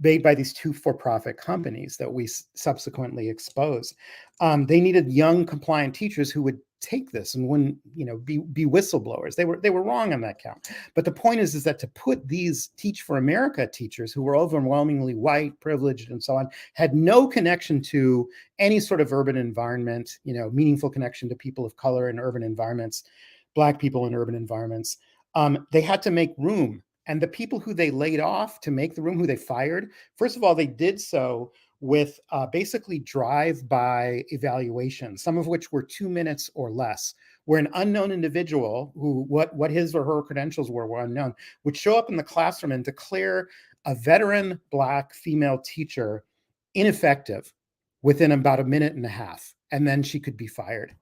made by these two for-profit companies that we subsequently exposed. They needed young, compliant teachers who would take this and wouldn't, be whistleblowers. They were wrong on that count. But the point is that to put these Teach for America teachers, who were overwhelmingly white, privileged, and so on, had no connection to any sort of urban environment, meaningful connection to people of color in urban environments, Black people in urban environments. They had to make room. And the people who they laid off to make the room, who they fired, first of all, they did so with basically drive-by evaluations, some of which were 2 minutes or less, where an unknown individual, who what his or her credentials were unknown, would show up in the classroom and declare a veteran Black female teacher ineffective within about a minute and a half, and then she could be fired.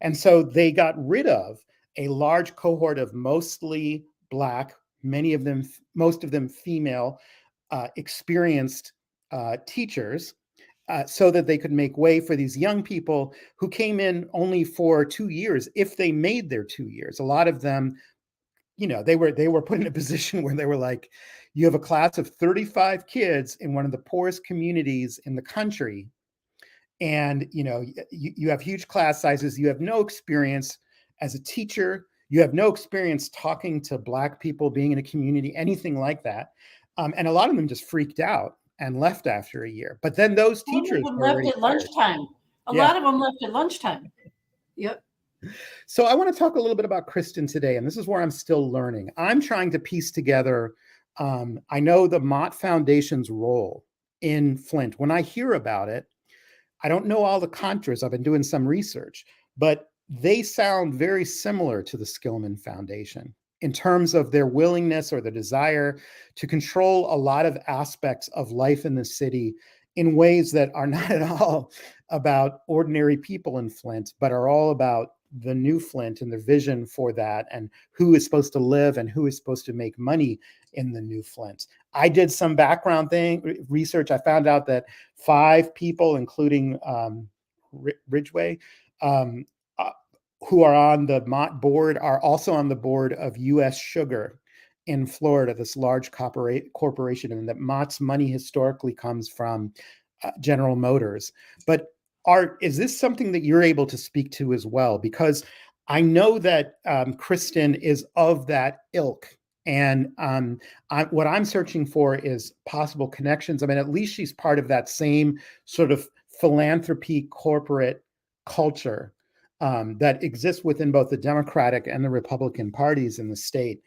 And so they got rid of a large cohort of mostly Black, most of them female, experienced teachers, so that they could make way for these young people who came in only for 2 years, if they made their 2 years. A lot of them, they were put in a position where they were like, you have a class of 35 kids in one of the poorest communities in the country, and you have huge class sizes, you have no experience as a teacher, you have no experience talking to Black people, being in a community, anything like that. And a lot of them just freaked out and left after a year. But then those teachers left at lunchtime. A lot of them left at lunchtime. Yep. So I want to talk a little bit about Kristen today, and this is where I'm still learning. I'm trying to piece together, I know the Mott Foundation's role in Flint. When I hear about it, I don't know all the contras. I've been doing some research, but they sound very similar to the Skillman Foundation in terms of their willingness or the desire to control a lot of aspects of life in the city in ways that are not at all about ordinary people in Flint, but are all about the new Flint and the vision for that, and who is supposed to live and who is supposed to make money in the new Flint. I did some background research. I found out that 5 people, including Ridgway, who are on the Mott board, are also on the board of U.S. Sugar in Florida, this large corporation, and that Mott's money historically comes from General Motors. But Art, is this something that you're able to speak to as well? Because I know that Kristen is of that ilk, and what I'm searching for is possible connections. I mean, at least she's part of that same sort of philanthropy corporate culture that exists within both the Democratic and the Republican parties in the state,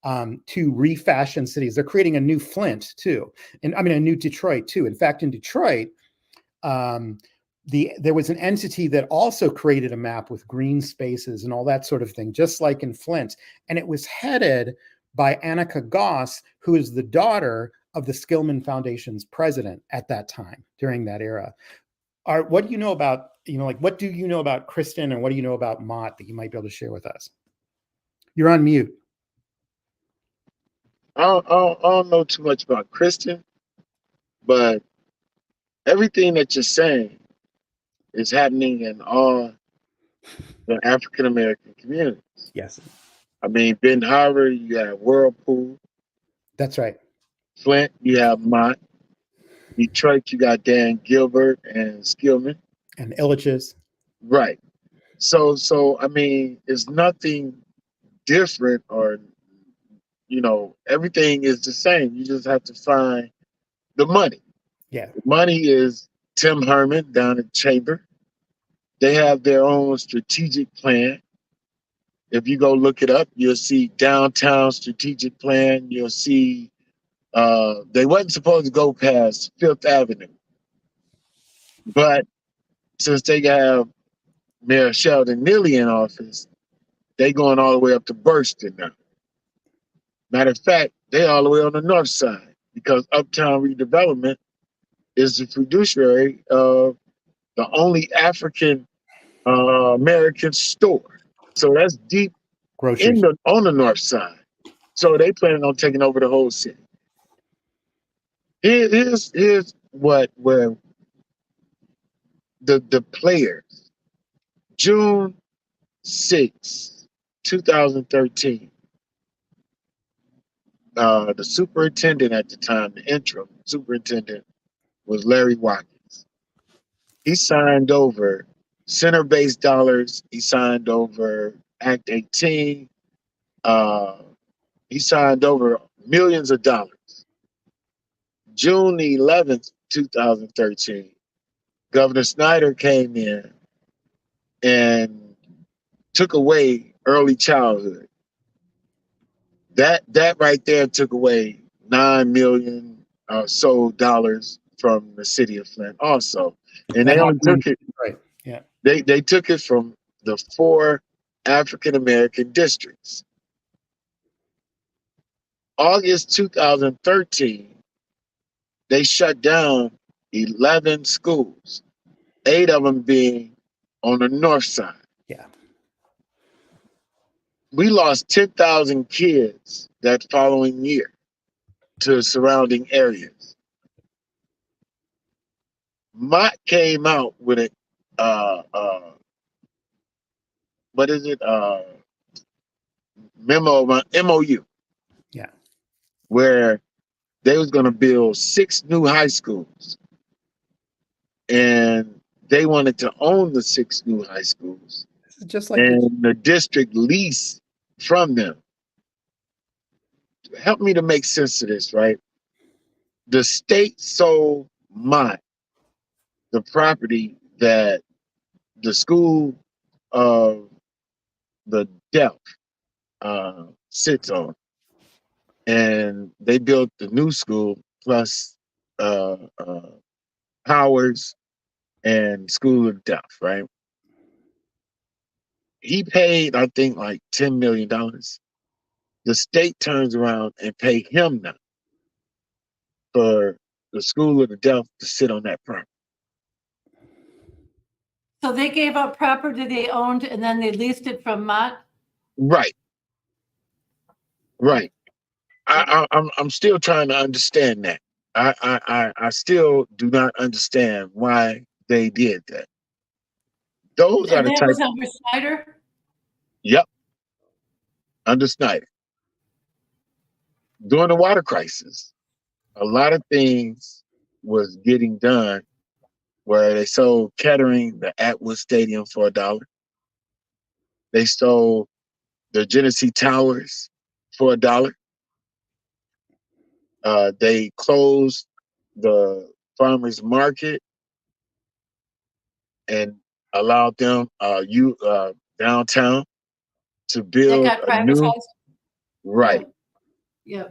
to refashion cities. They're creating a new Flint too, and I mean a new Detroit too. In fact, in Detroit, there was an entity that also created a map with green spaces and all that sort of thing, just like in Flint, and it was headed by Annika Goss, who is the daughter of the Skillman Foundation's president at that time during that era. Art, what do you know about, what do you know about Kristen, and what do you know about Mott that you might be able to share with us? You're on mute. I don't know too much about Kristen, but everything that you're saying is happening in all the African American community. Yes, I mean, Ben Harbor, you have Whirlpool. that's right. Flint, you have Mott. Detroit, you got Dan Gilbert and Skillman. And Illich's. Right. So I mean, it's nothing different, or everything is the same. You just have to find the money. Yeah. The money is Tim Herman down at Chamber. They have their own strategic plan. If you go look it up, you'll see downtown strategic plan. You'll see they wasn't supposed to go past Fifth Avenue, but since they have Mayor Sheldon Neely in office, they going all the way up to Burston now. Matter of fact, they all the way on the north side because Uptown Redevelopment is the fiduciary of the only African American store. So that's deep Groceries. on the north side. So they planning on taking over the whole city. Here's where the players. June 6, 2013. The superintendent at the time, the interim superintendent, was Larry Watkins. He signed over center-based dollars. He signed over Act 18. He signed over millions of dollars. June the 11th, 2013, Governor Snyder came in and took away early childhood. That right there took away $9 million so dollars from the city of Flint also. And That they only happened took it, right. Yeah. they took it from the 4 African American districts. August 2013, they shut down 11 schools, 8 of them being on the north side. Yeah. We lost 10,000 kids that following year to surrounding areas. Mott came out with a what is it? MOU, Yeah. where they was going to build 6 new high schools, and they wanted to own the 6 new high schools, This is just like and the district lease from them. Help me to make sense of this, right? The state sold Mott the property that the school of the deaf sits on, and they built the new school plus Powers and School of Deaf, right? He paid, I think, like $10 million. The state turns around and pay him now for the School of the Deaf to sit on that property. So they gave up property they owned and then they leased it from Mott? Right. Right. I'm still trying to understand that. I still do not understand why they did that. Those are And the that type. was under Snyder? Yep, under Snyder. During the water crisis, a lot of things was getting done where they sold Kettering, the Atwood Stadium, for $1. They sold the Genesee Towers for $1. They closed the farmers market and allowed them downtown to That build got a new. privatized? Right. Yeah.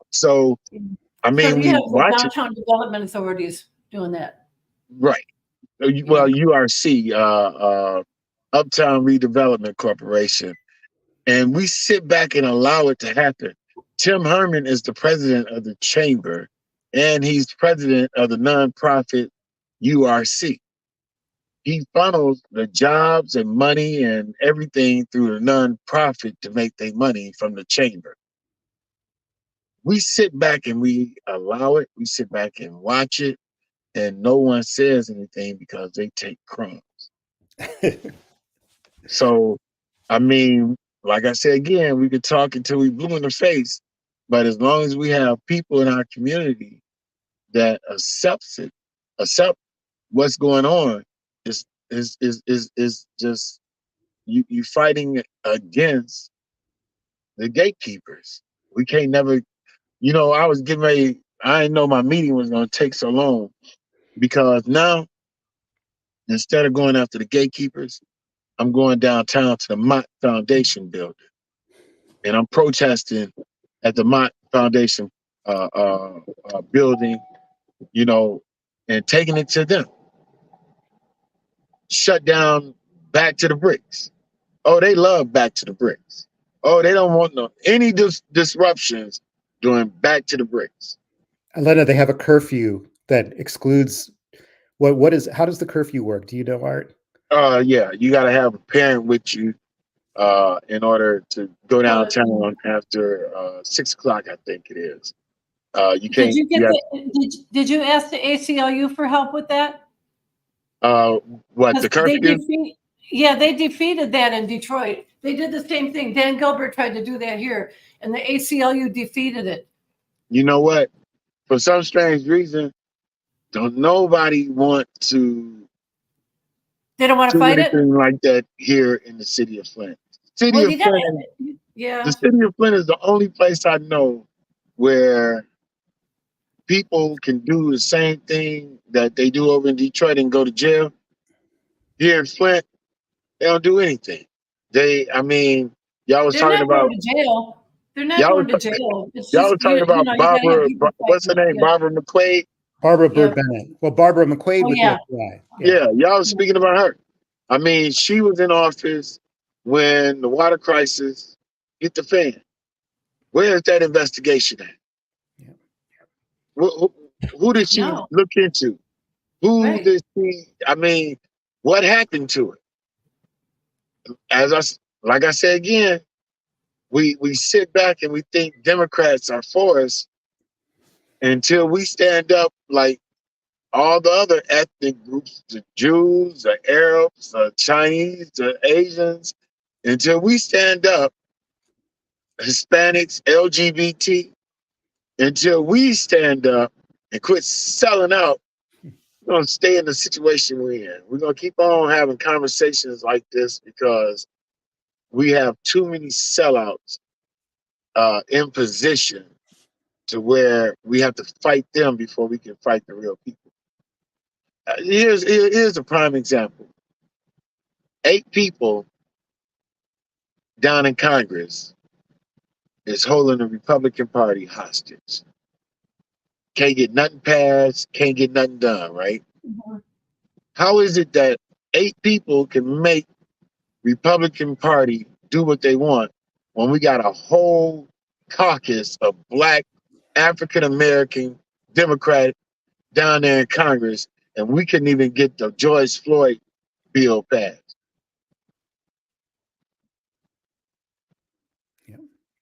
So I So mean, you we have the watch it. downtown development authorities doing that. Right. Well, URC, Uptown Redevelopment Corporation, and we sit back and allow it to happen. Tim Herman is the president of the chamber, and he's president of the nonprofit URC. He funnels the jobs and money and everything through the nonprofit to make their money from the chamber. We sit back and we allow it. We sit back and watch it, and no one says anything because they take crumbs. So, I mean, like I said again, we could talk until we blue in the face, but as long as we have people in our community that accept what's going on, is just you fighting against the gatekeepers. We can't never, I was getting ready. I didn't know my meeting was going to take so long because now instead of going after the gatekeepers, I'm going downtown to the Mott Foundation building, and I'm protesting at the Mott Foundation building, and taking it to them. Shut down Back to the Bricks. Oh, they love Back to the Bricks. Oh, they don't want any disruptions during Back to the Bricks. Elena, they have a curfew that excludes how does the curfew work? Do you know, Art? Yeah, you got to have a parent with you in order to go But downtown after 6 o'clock, I think it is. You did can't. you get You have, did you ask the ACLU for help with that? what, the 'Cause they curfew? yeah, they defeated that in Detroit. They did the same thing. Dan Gilbert tried to do that here, and the ACLU defeated it. You know what? For some strange reason, don't nobody want to They don't want to do fight it. anything like that here in the city of Flint. City Well, of you got Flint, the yeah. city of Flint is the only place I know where people can do the same thing that they do over in Detroit and go to jail. Here in Flint, they don't do anything. I mean, y'all was They're talking not going about to jail. They're not y'all going was, to jail. It's y'all was just talking you about know you got to have Barbara. people What's her fighting. name? Yeah. Barbara McQuaid. Barbara Bird Yep. Bennett. Well, Barbara McQuaid Oh with the yeah. FBI. Yeah. Yeah, y'all was Yeah. speaking about her. I mean, she was in office when the water crisis hit the fan. Where is that investigation at? Yeah. Who did she No. look into? Who Right. did she? I mean, what happened to it? Like I said again, we sit back and we think Democrats are for us until we stand up like all the other ethnic groups, the Jews, the Arabs, the Chinese, the Asians, until we stand up, Hispanics, LGBT, until we stand up and quit selling out, we're going to stay in the situation we're in. We're going to keep on having conversations like this because we have too many sellouts in position to where we have to fight them before we can fight the real people. Here's a prime example. 8 people down in Congress is holding the Republican Party hostage. Can't get nothing passed, can't get nothing done, right? Mhm. How is it that 8 people can make Republican Party do what they want when we got a whole caucus of Black African American Democrat down there in Congress, and we couldn't even get the George Floyd bill passed? Yeah.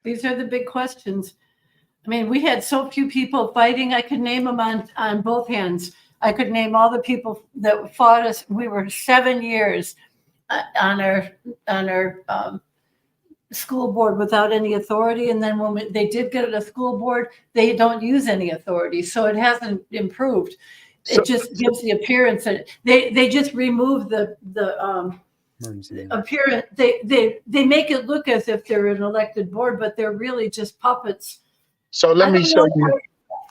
These are the big questions. I mean, we had so few people fighting. I could name them on both hands. I could name all the people that fought us. We were 7 years on our school board without any authority, and then when they did get a school board, they don't use any authority, so it hasn't improved. So, It just gives the appearance that they just remove the Emergency. appearance. They make it look as if they're an elected board, but they're really just puppets. so I let me don't show know. you.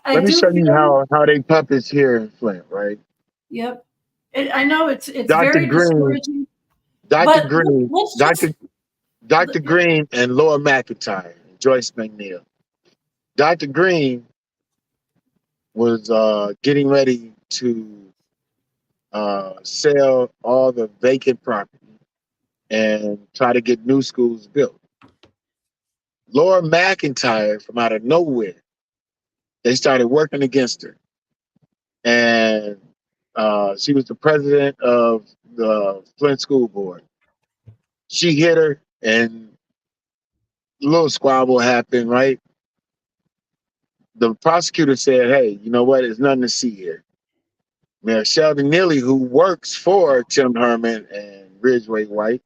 I Let me do show you feel. how they puppets here in Flint, right? Yep. I know it's Dr. very Green, discouraging, Dr. but Green, let's Dr. just. Dr. Green and Laura McIntyre, Joyce McNeil. Dr. Green was getting ready to sell all the vacant property and try to get new schools built. Laura McIntyre, from out of nowhere, they started working against her. And she was the president of the Flint School Board. She hit her, and a little squabble happened, right? The prosecutor said, hey, you know what? There's nothing to see here. Mayor Sheldon Neely, who works for Tim Herman and Ridgeway White,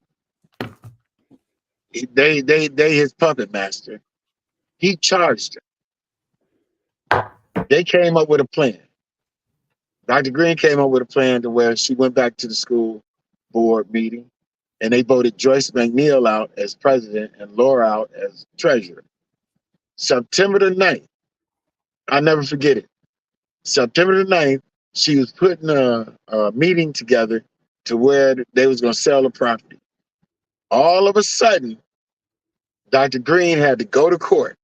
They his puppet master. He charged her. They came up with a plan. Dr. Green came up with a plan to where she went back to the school board meeting and they voted Joyce McNeil out as president and Laura out as treasurer. September the 9th, I'll never forget it. September the 9th, she was putting a meeting together to where they was going to sell the property. All of a sudden, Dr. Green had to go to court.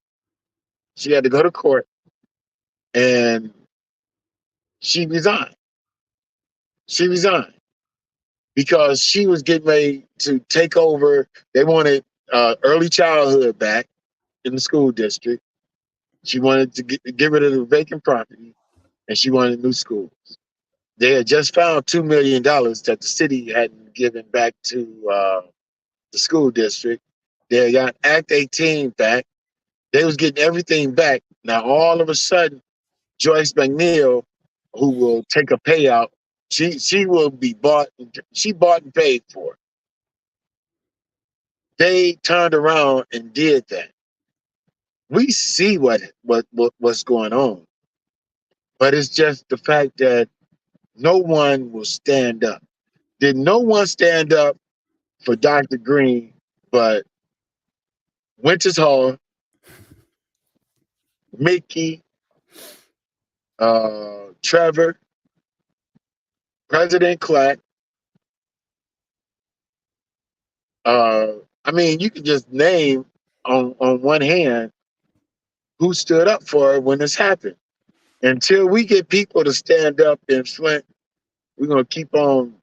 She had to go to court and she resigned. She resigned because she was getting ready to take over. They wanted early childhood back in the school district. She wanted to get rid of the vacant property and she wanted new schools. They had just found $2 million that the city hadn't given back to the school district. They got Act 18 back. They was getting everything back. Now, all of a sudden, Joyce McNeil, who will take a payout, she will be bought. She bought and paid for. They turned around and did that. We see what's going on, but it's just the fact that no one will stand up. Did no one stand up for Dr. Green but Winters Hall, Mickey, Trevor, President Clack. I mean, you can just name on one hand who stood up for her when this happened. Until we get people to stand up in Flint, we're going to keep on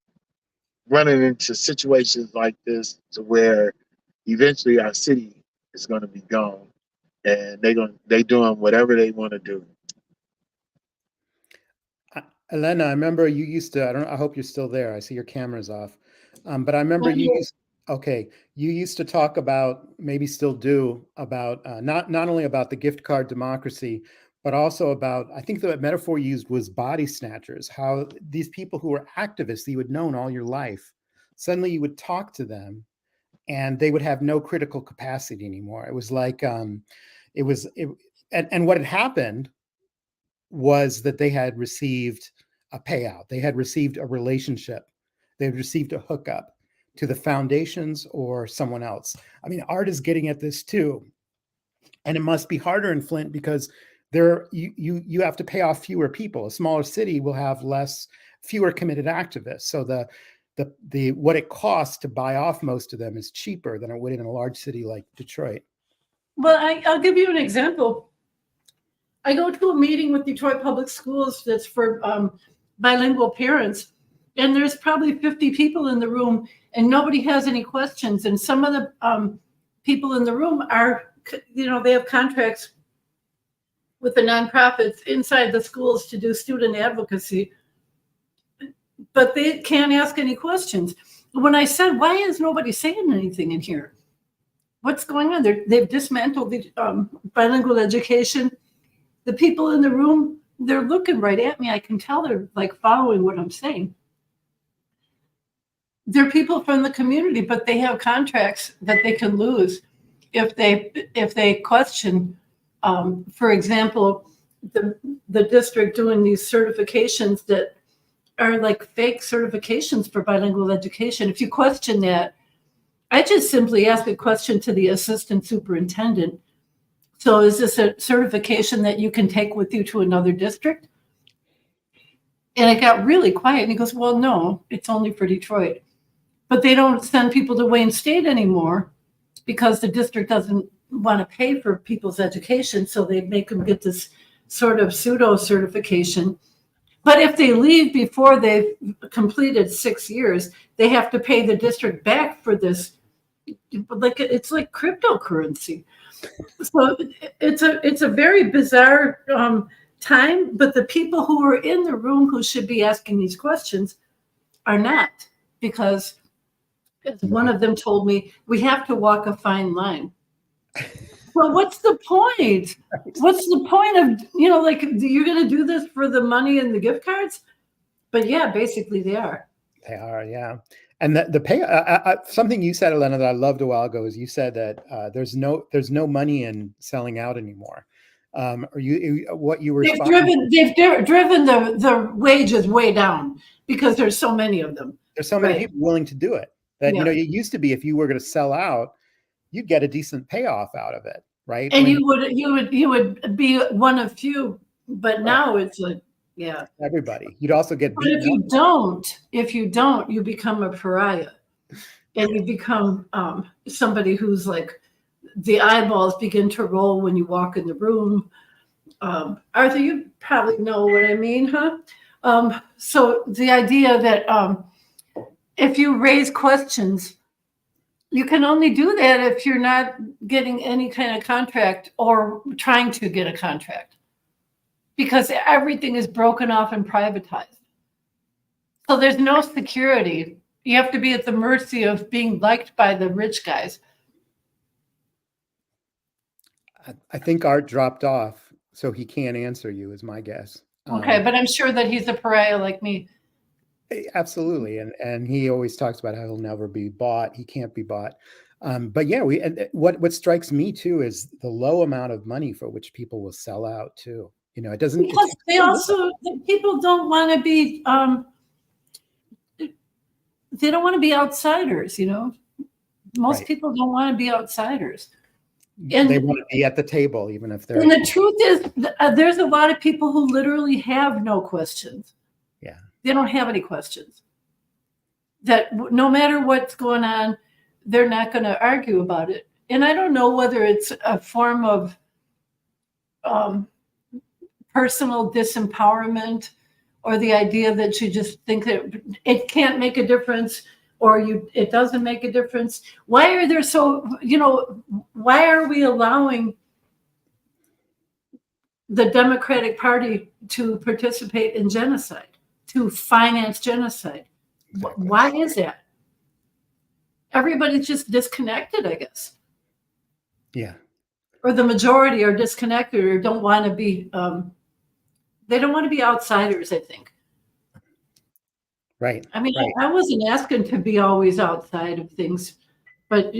running into situations like this to where eventually our city is going to be gone and they doing whatever they want to do. Elena, I remember you used to, I hope you're still there. I see your camera's off. But I remember you used to talk about, maybe still do, about not only about the gift card democracy, but also about, I think the metaphor you used was body snatchers, how these people who were activists that you had known all your life, suddenly you would talk to them and they would have no critical capacity anymore. It was like, and what had happened was that they had received a payout. They had received a relationship. They had received a hookup to the foundations or someone else. I mean, art is getting at this too. And it must be harder in Flint because you have to pay off fewer people. A smaller city will have fewer committed activists. So the what it costs to buy off most of them is cheaper than it would in a large city like Detroit. Well, I'll give you an example. I go to a meeting with Detroit Public Schools that's for bilingual parents, and there's probably 50 people in the room, and nobody has any questions. And some of the people in the room are, they have contracts with the nonprofits inside the schools to do student advocacy, but they can't ask any questions. When I said, why is nobody saying anything in here? What's going on? They've dismantled the bilingual education. The people in the room, they're looking right at me. I can tell they're like following what I'm saying. They're people from the community, but they have contracts that they can lose if they question. For example, the district doing these certifications that are like fake certifications for bilingual education. If you question that, I just simply ask a question to the assistant superintendent. So is this a certification that you can take with you to another district? And it got really quiet. And he goes, well, no, it's only for Detroit. But they don't send people to Wayne State anymore because the district doesn't want to pay for people's education. So they make them get this sort of pseudo certification. But if they leave before they've completed 6 years, they have to pay the district back for this. It's like cryptocurrency. So it's a very bizarre time, but the people who are in the room who should be asking these questions are not, because as one of them told me, we have to walk a fine line. Well, what's the point? What's the point of, you're going to do this for the money and the gift cards? But yeah, basically they are. They are, yeah. And the pay, something you said, Elena, that I loved a while ago is you said that there's no money in selling out anymore. Or what you were They've driven the wages way down because there's so many of them. There's so many Right. people willing to do it that, Yeah. it used to be if you were going to sell out, you'd get a decent payoff out of it, right? And you would be one of few, but now it's like, yeah. Everybody. You'd also get But beaten if you don't, you become a pariah, and you become somebody who's like, the eyeballs begin to roll when you walk in the room. Arthur, you probably know what I mean, huh? So the idea that if you raise questions, you can only do that if you're not getting any kind of contract or trying to get a contract, because everything is broken off and privatized. So there's no security. You have to be at the mercy of being liked by the rich guys. I think Art dropped off, so he can't answer you, is my guess. Okay, but I'm sure that he's a pariah like me. Absolutely, and he always talks about how he'll never be bought. He can't be bought. But yeah, and what strikes me too is the low amount of money for which people will sell out too. It doesn't, because people don't want to be they don't want to be outsiders. Most Right. people don't want to be outsiders. And they want to be at the table, even if they're. And the truth is, there's a lot of people who literally have no questions. Yeah. They don't have any questions. That no matter what's going on, they're not going to argue about it. And I don't know whether it's a form of personal disempowerment, or the idea that you just think that it can't make a difference, or it doesn't make a difference. Why are there why are we allowing the Democratic Party to participate in genocide, to finance genocide? Exactly. Why is that? Everybody's just disconnected, I guess. Yeah. Or the majority are disconnected, or don't want to be, they don't want to be outsiders, I think. Right. I mean, right. I wasn't asking to be always outside of things, but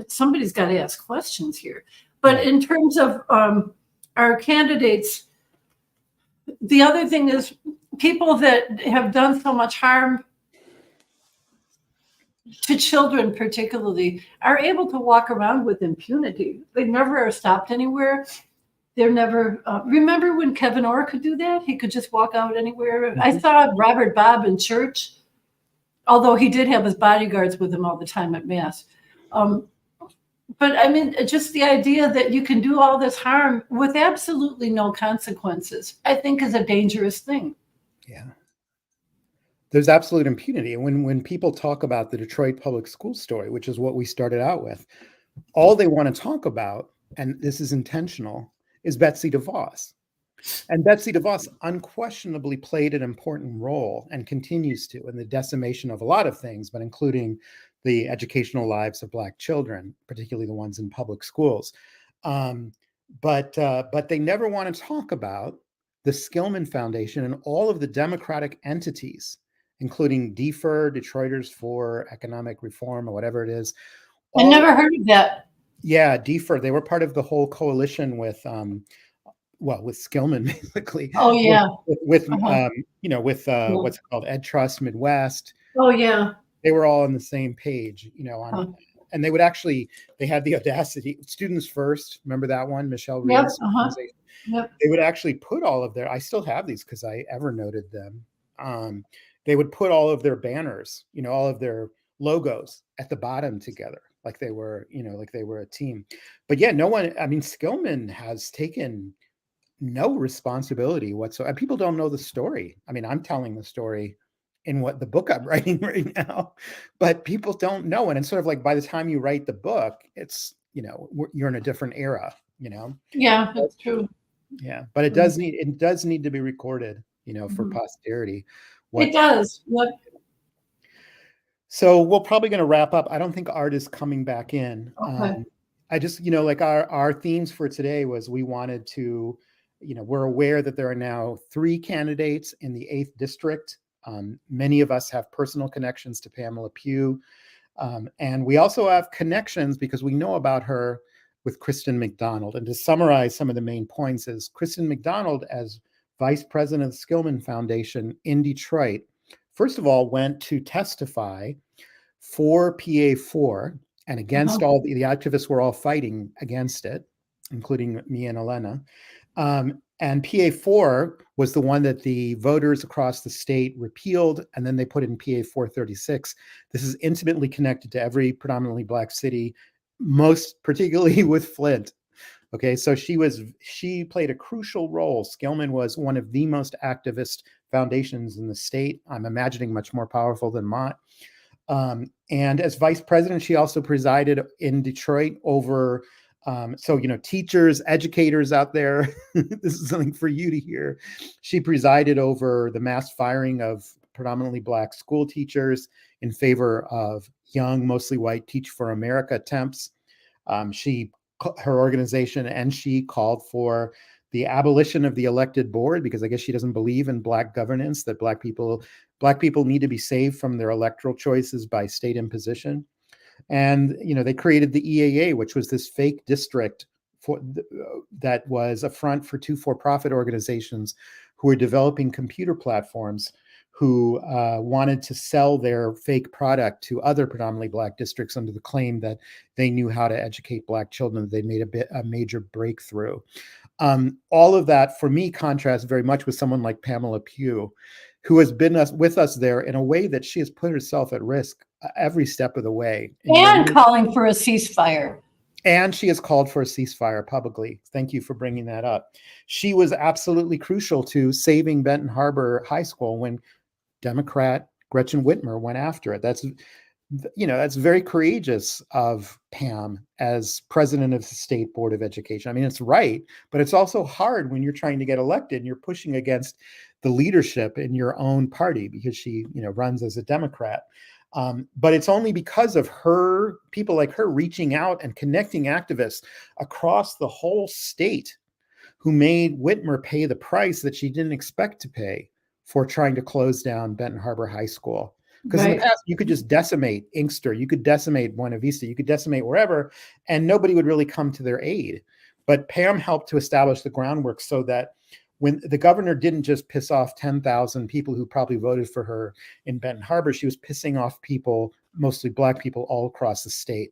somebody's got to ask questions here. But in terms of our candidates, the other thing is people that have done so much harm to children, particularly, are able to walk around with impunity. They never are stopped anywhere. They're never, remember when Kevin Orr could do that? He could just walk out anywhere. Mm-hmm. I saw Robert Bobb in church, although he did have his bodyguards with him all the time at Mass. But I mean, just the idea that you can do all this harm with absolutely no consequences, I think is a dangerous thing. Yeah. There's absolute impunity. And when people talk about the Detroit public school story, which is what we started out with, all they want to talk about, and this is intentional, is Betsy DeVos. And Betsy DeVos unquestionably played an important role and continues to in the decimation of a lot of things, but including the educational lives of Black children, particularly the ones in public schools. But they never want to talk about the Skillman Foundation and all of the democratic entities, including DFER, Detroiters for Economic Reform, or whatever it is. I never heard of that. Yeah, DFER. They were part of the whole coalition with Skillman, basically. Oh yeah. With what's it called, Ed Trust Midwest. Oh yeah. They were all on the same page, and they had the audacity. Students First, remember that one, Michelle Reed's organization? Yep. They would actually put all of I still have these because I evernoted them. They would put all of their banners, all of their logos at the bottom together, like they were a team. But yeah, Skillman has taken no responsibility whatsoever. People don't know the story. I mean, I'm telling the story in the book I'm writing right now, but people don't know. And it's sort of like by the time you write the book, it's, you're in a different era, Yeah, that's true. Yeah. But it does need to be recorded, for posterity. It does. What? So we're probably going to wrap up. I don't think Art is coming back in. Okay. I just, like our themes for today was we wanted to, we're aware that there are now 3 candidates in the 8th district Many of us have personal connections to Pamela Pugh. And we also have connections because we know about her with Kristen McDonald. And to summarize some of the main points is Kristen McDonald, as vice president of the Skillman Foundation in Detroit, first of all, went to testify for PA4 and against all the activists were all fighting against it, including me and Elena. And PA4 was the one that the voters across the state repealed, and then they put in PA 436. This is intimately connected to every predominantly Black city, most particularly with Flint. Okay, so she played a crucial role. Skillman was one of the most activist foundations in the state. I'm imagining much more powerful than Mott. And as vice president, she also presided in Detroit over so, teachers, educators out there, this is something for you to hear. She presided over the mass firing of predominantly Black school teachers in favor of young, mostly white Teach for America attempts. Her organization and she called for the abolition of the elected board because I guess she doesn't believe in Black governance, that Black people need to be saved from their electoral choices by state imposition. And, they created the EAA, which was this fake district that was a front for two for-profit organizations who were developing computer platforms who wanted to sell their fake product to other predominantly Black districts under the claim that they knew how to educate Black children. They made a major breakthrough. All of that, for me, contrasts very much with someone like Pamela Pugh, who has been with us there in a way that she has put herself at risk every step of the way. And calling for a ceasefire. And she has called for a ceasefire publicly. Thank you for bringing that up. She was absolutely crucial to saving Benton Harbor High School when Democrat Gretchen Whitmer went after it. That's very courageous of Pam as president of the State Board of Education. I mean, it's right, but it's also hard when you're trying to get elected and you're pushing against the leadership in your own party because she, runs as a Democrat. But it's only because of her, people like her reaching out and connecting activists across the whole state who made Whitmer pay the price that she didn't expect to pay for trying to close down Benton Harbor High School. Because in the past, you could just decimate Inkster, you could decimate Buena Vista, you could decimate wherever, and nobody would really come to their aid. But Pam helped to establish the groundwork so that when the governor didn't just piss off 10,000 people who probably voted for her in Benton Harbor, she was pissing off people, mostly Black people, all across the state.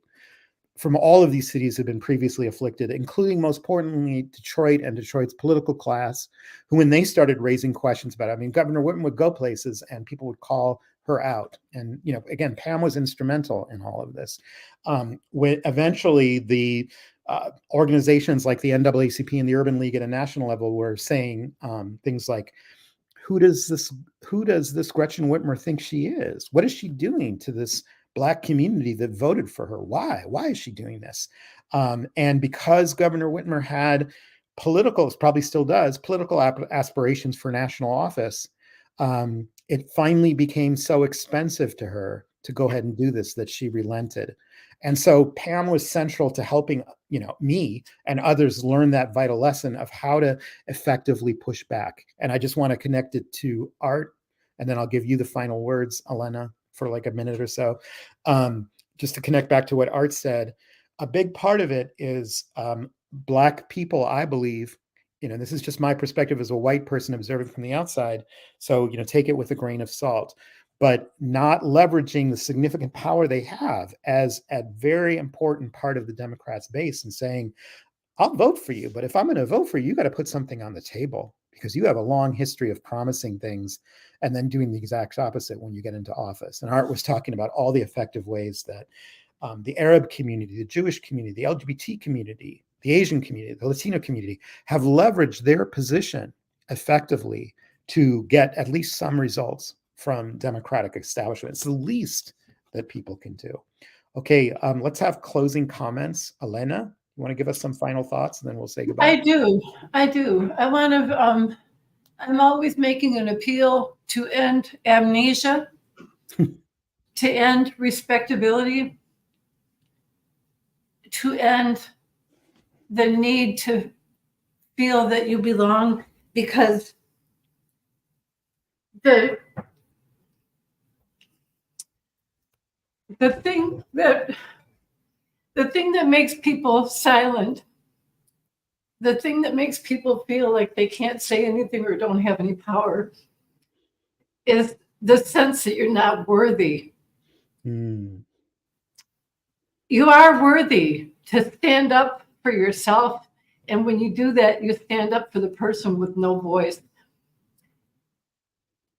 From all of these cities have been previously afflicted, including, most importantly, Detroit and Detroit's political class, who, when they started raising questions about it, Governor Whitman would go places and people would call her out. And, again, Pam was instrumental in all of this. When eventually the organizations like the NAACP and the Urban League at a national level were saying things like, who does this Gretchen Whitmer think she is? What is she doing to this Black community that voted for her? Why is she doing this? And because Governor Whitmer had probably still does, political aspirations for national office, it finally became so expensive to her to go ahead and do this that she relented. And so Pam was central to helping, me and others learn that vital lesson of how to effectively push back. And I just want to connect it to Art, and then I'll give you the final words, Elena, for like a minute or so. Just to connect back to what Art said, a big part of it is Black people, I believe, this is just my perspective as a white person observing from the outside. So, take it with a grain of salt, but not leveraging the significant power they have as a very important part of the Democrats' base and saying, I'll vote for you, but if I'm going to vote for you, you got to put something on the table because you have a long history of promising things and then doing the exact opposite when you get into office. And Art was talking about all the effective ways that the Arab community, the Jewish community, the LGBT community, the Asian community, the Latino community have leveraged their position effectively to get at least some results from democratic establishment. It's the least that people can do. Okay, let's have closing comments. Elena, you want to give us some final thoughts and then we'll say goodbye? I do. I want to, I'm always making an appeal to end amnesia, to end respectability, to end the need to feel that you belong, because the the thing that makes people silent, the thing that makes people feel like they can't say anything or don't have any power, is the sense that you're not worthy. Mm. You are worthy to stand up for yourself. And when you do that, you stand up for the person with no voice.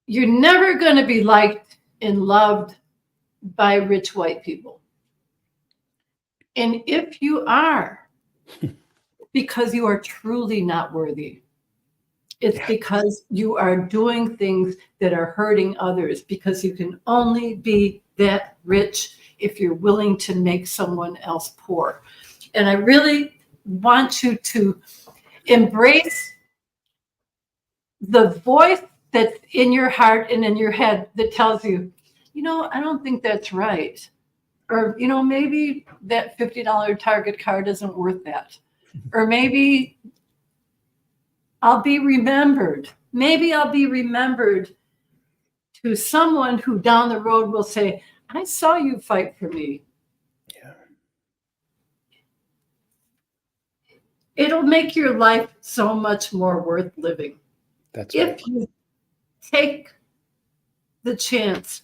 You're never going to be liked and loved by rich white people. And if you are, because you are truly not worthy. It's because you are doing things that are hurting others, because you can only be that rich if you're willing to make someone else poor. And I really want you to embrace the voice that's in your heart and in your head that tells you, I don't think that's right. Or, maybe that $50 Target card isn't worth that. Or maybe I'll be remembered. Maybe I'll be remembered to someone who down the road will say, I saw you fight for me. Yeah. It'll make your life so much more worth living. That's right. If you take the chance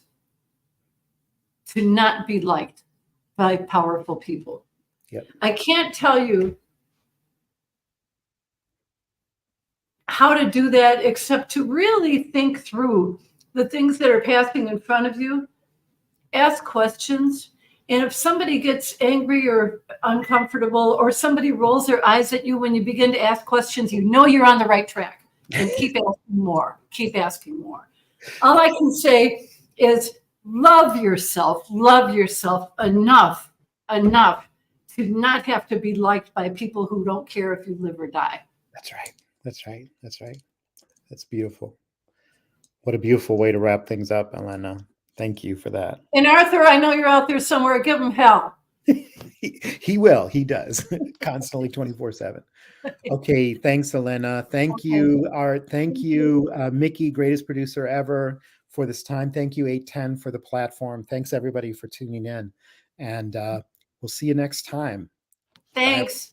to not be liked by powerful people. Yep. I can't tell you how to do that except to really think through the things that are passing in front of you. Ask questions. And if somebody gets angry or uncomfortable, or somebody rolls their eyes at you when you begin to ask questions, you're on the right track. And keep asking more. Keep asking more. All I can say is love yourself enough to not have to be liked by people who don't care if you live or die. That's right. That's right. That's right. That's beautiful. What a beautiful way to wrap things up, Elena. Thank you for that. And Arthur, I know you're out there somewhere. Give him hell. He will. He does. Constantly 24/7. Okay. Thanks, Elena. Thank you, Art. Thank you, Mickey, greatest producer ever, for this time. Thank you, 810, for the platform. Thanks, everybody, for tuning in. And we'll see you next time. Thanks.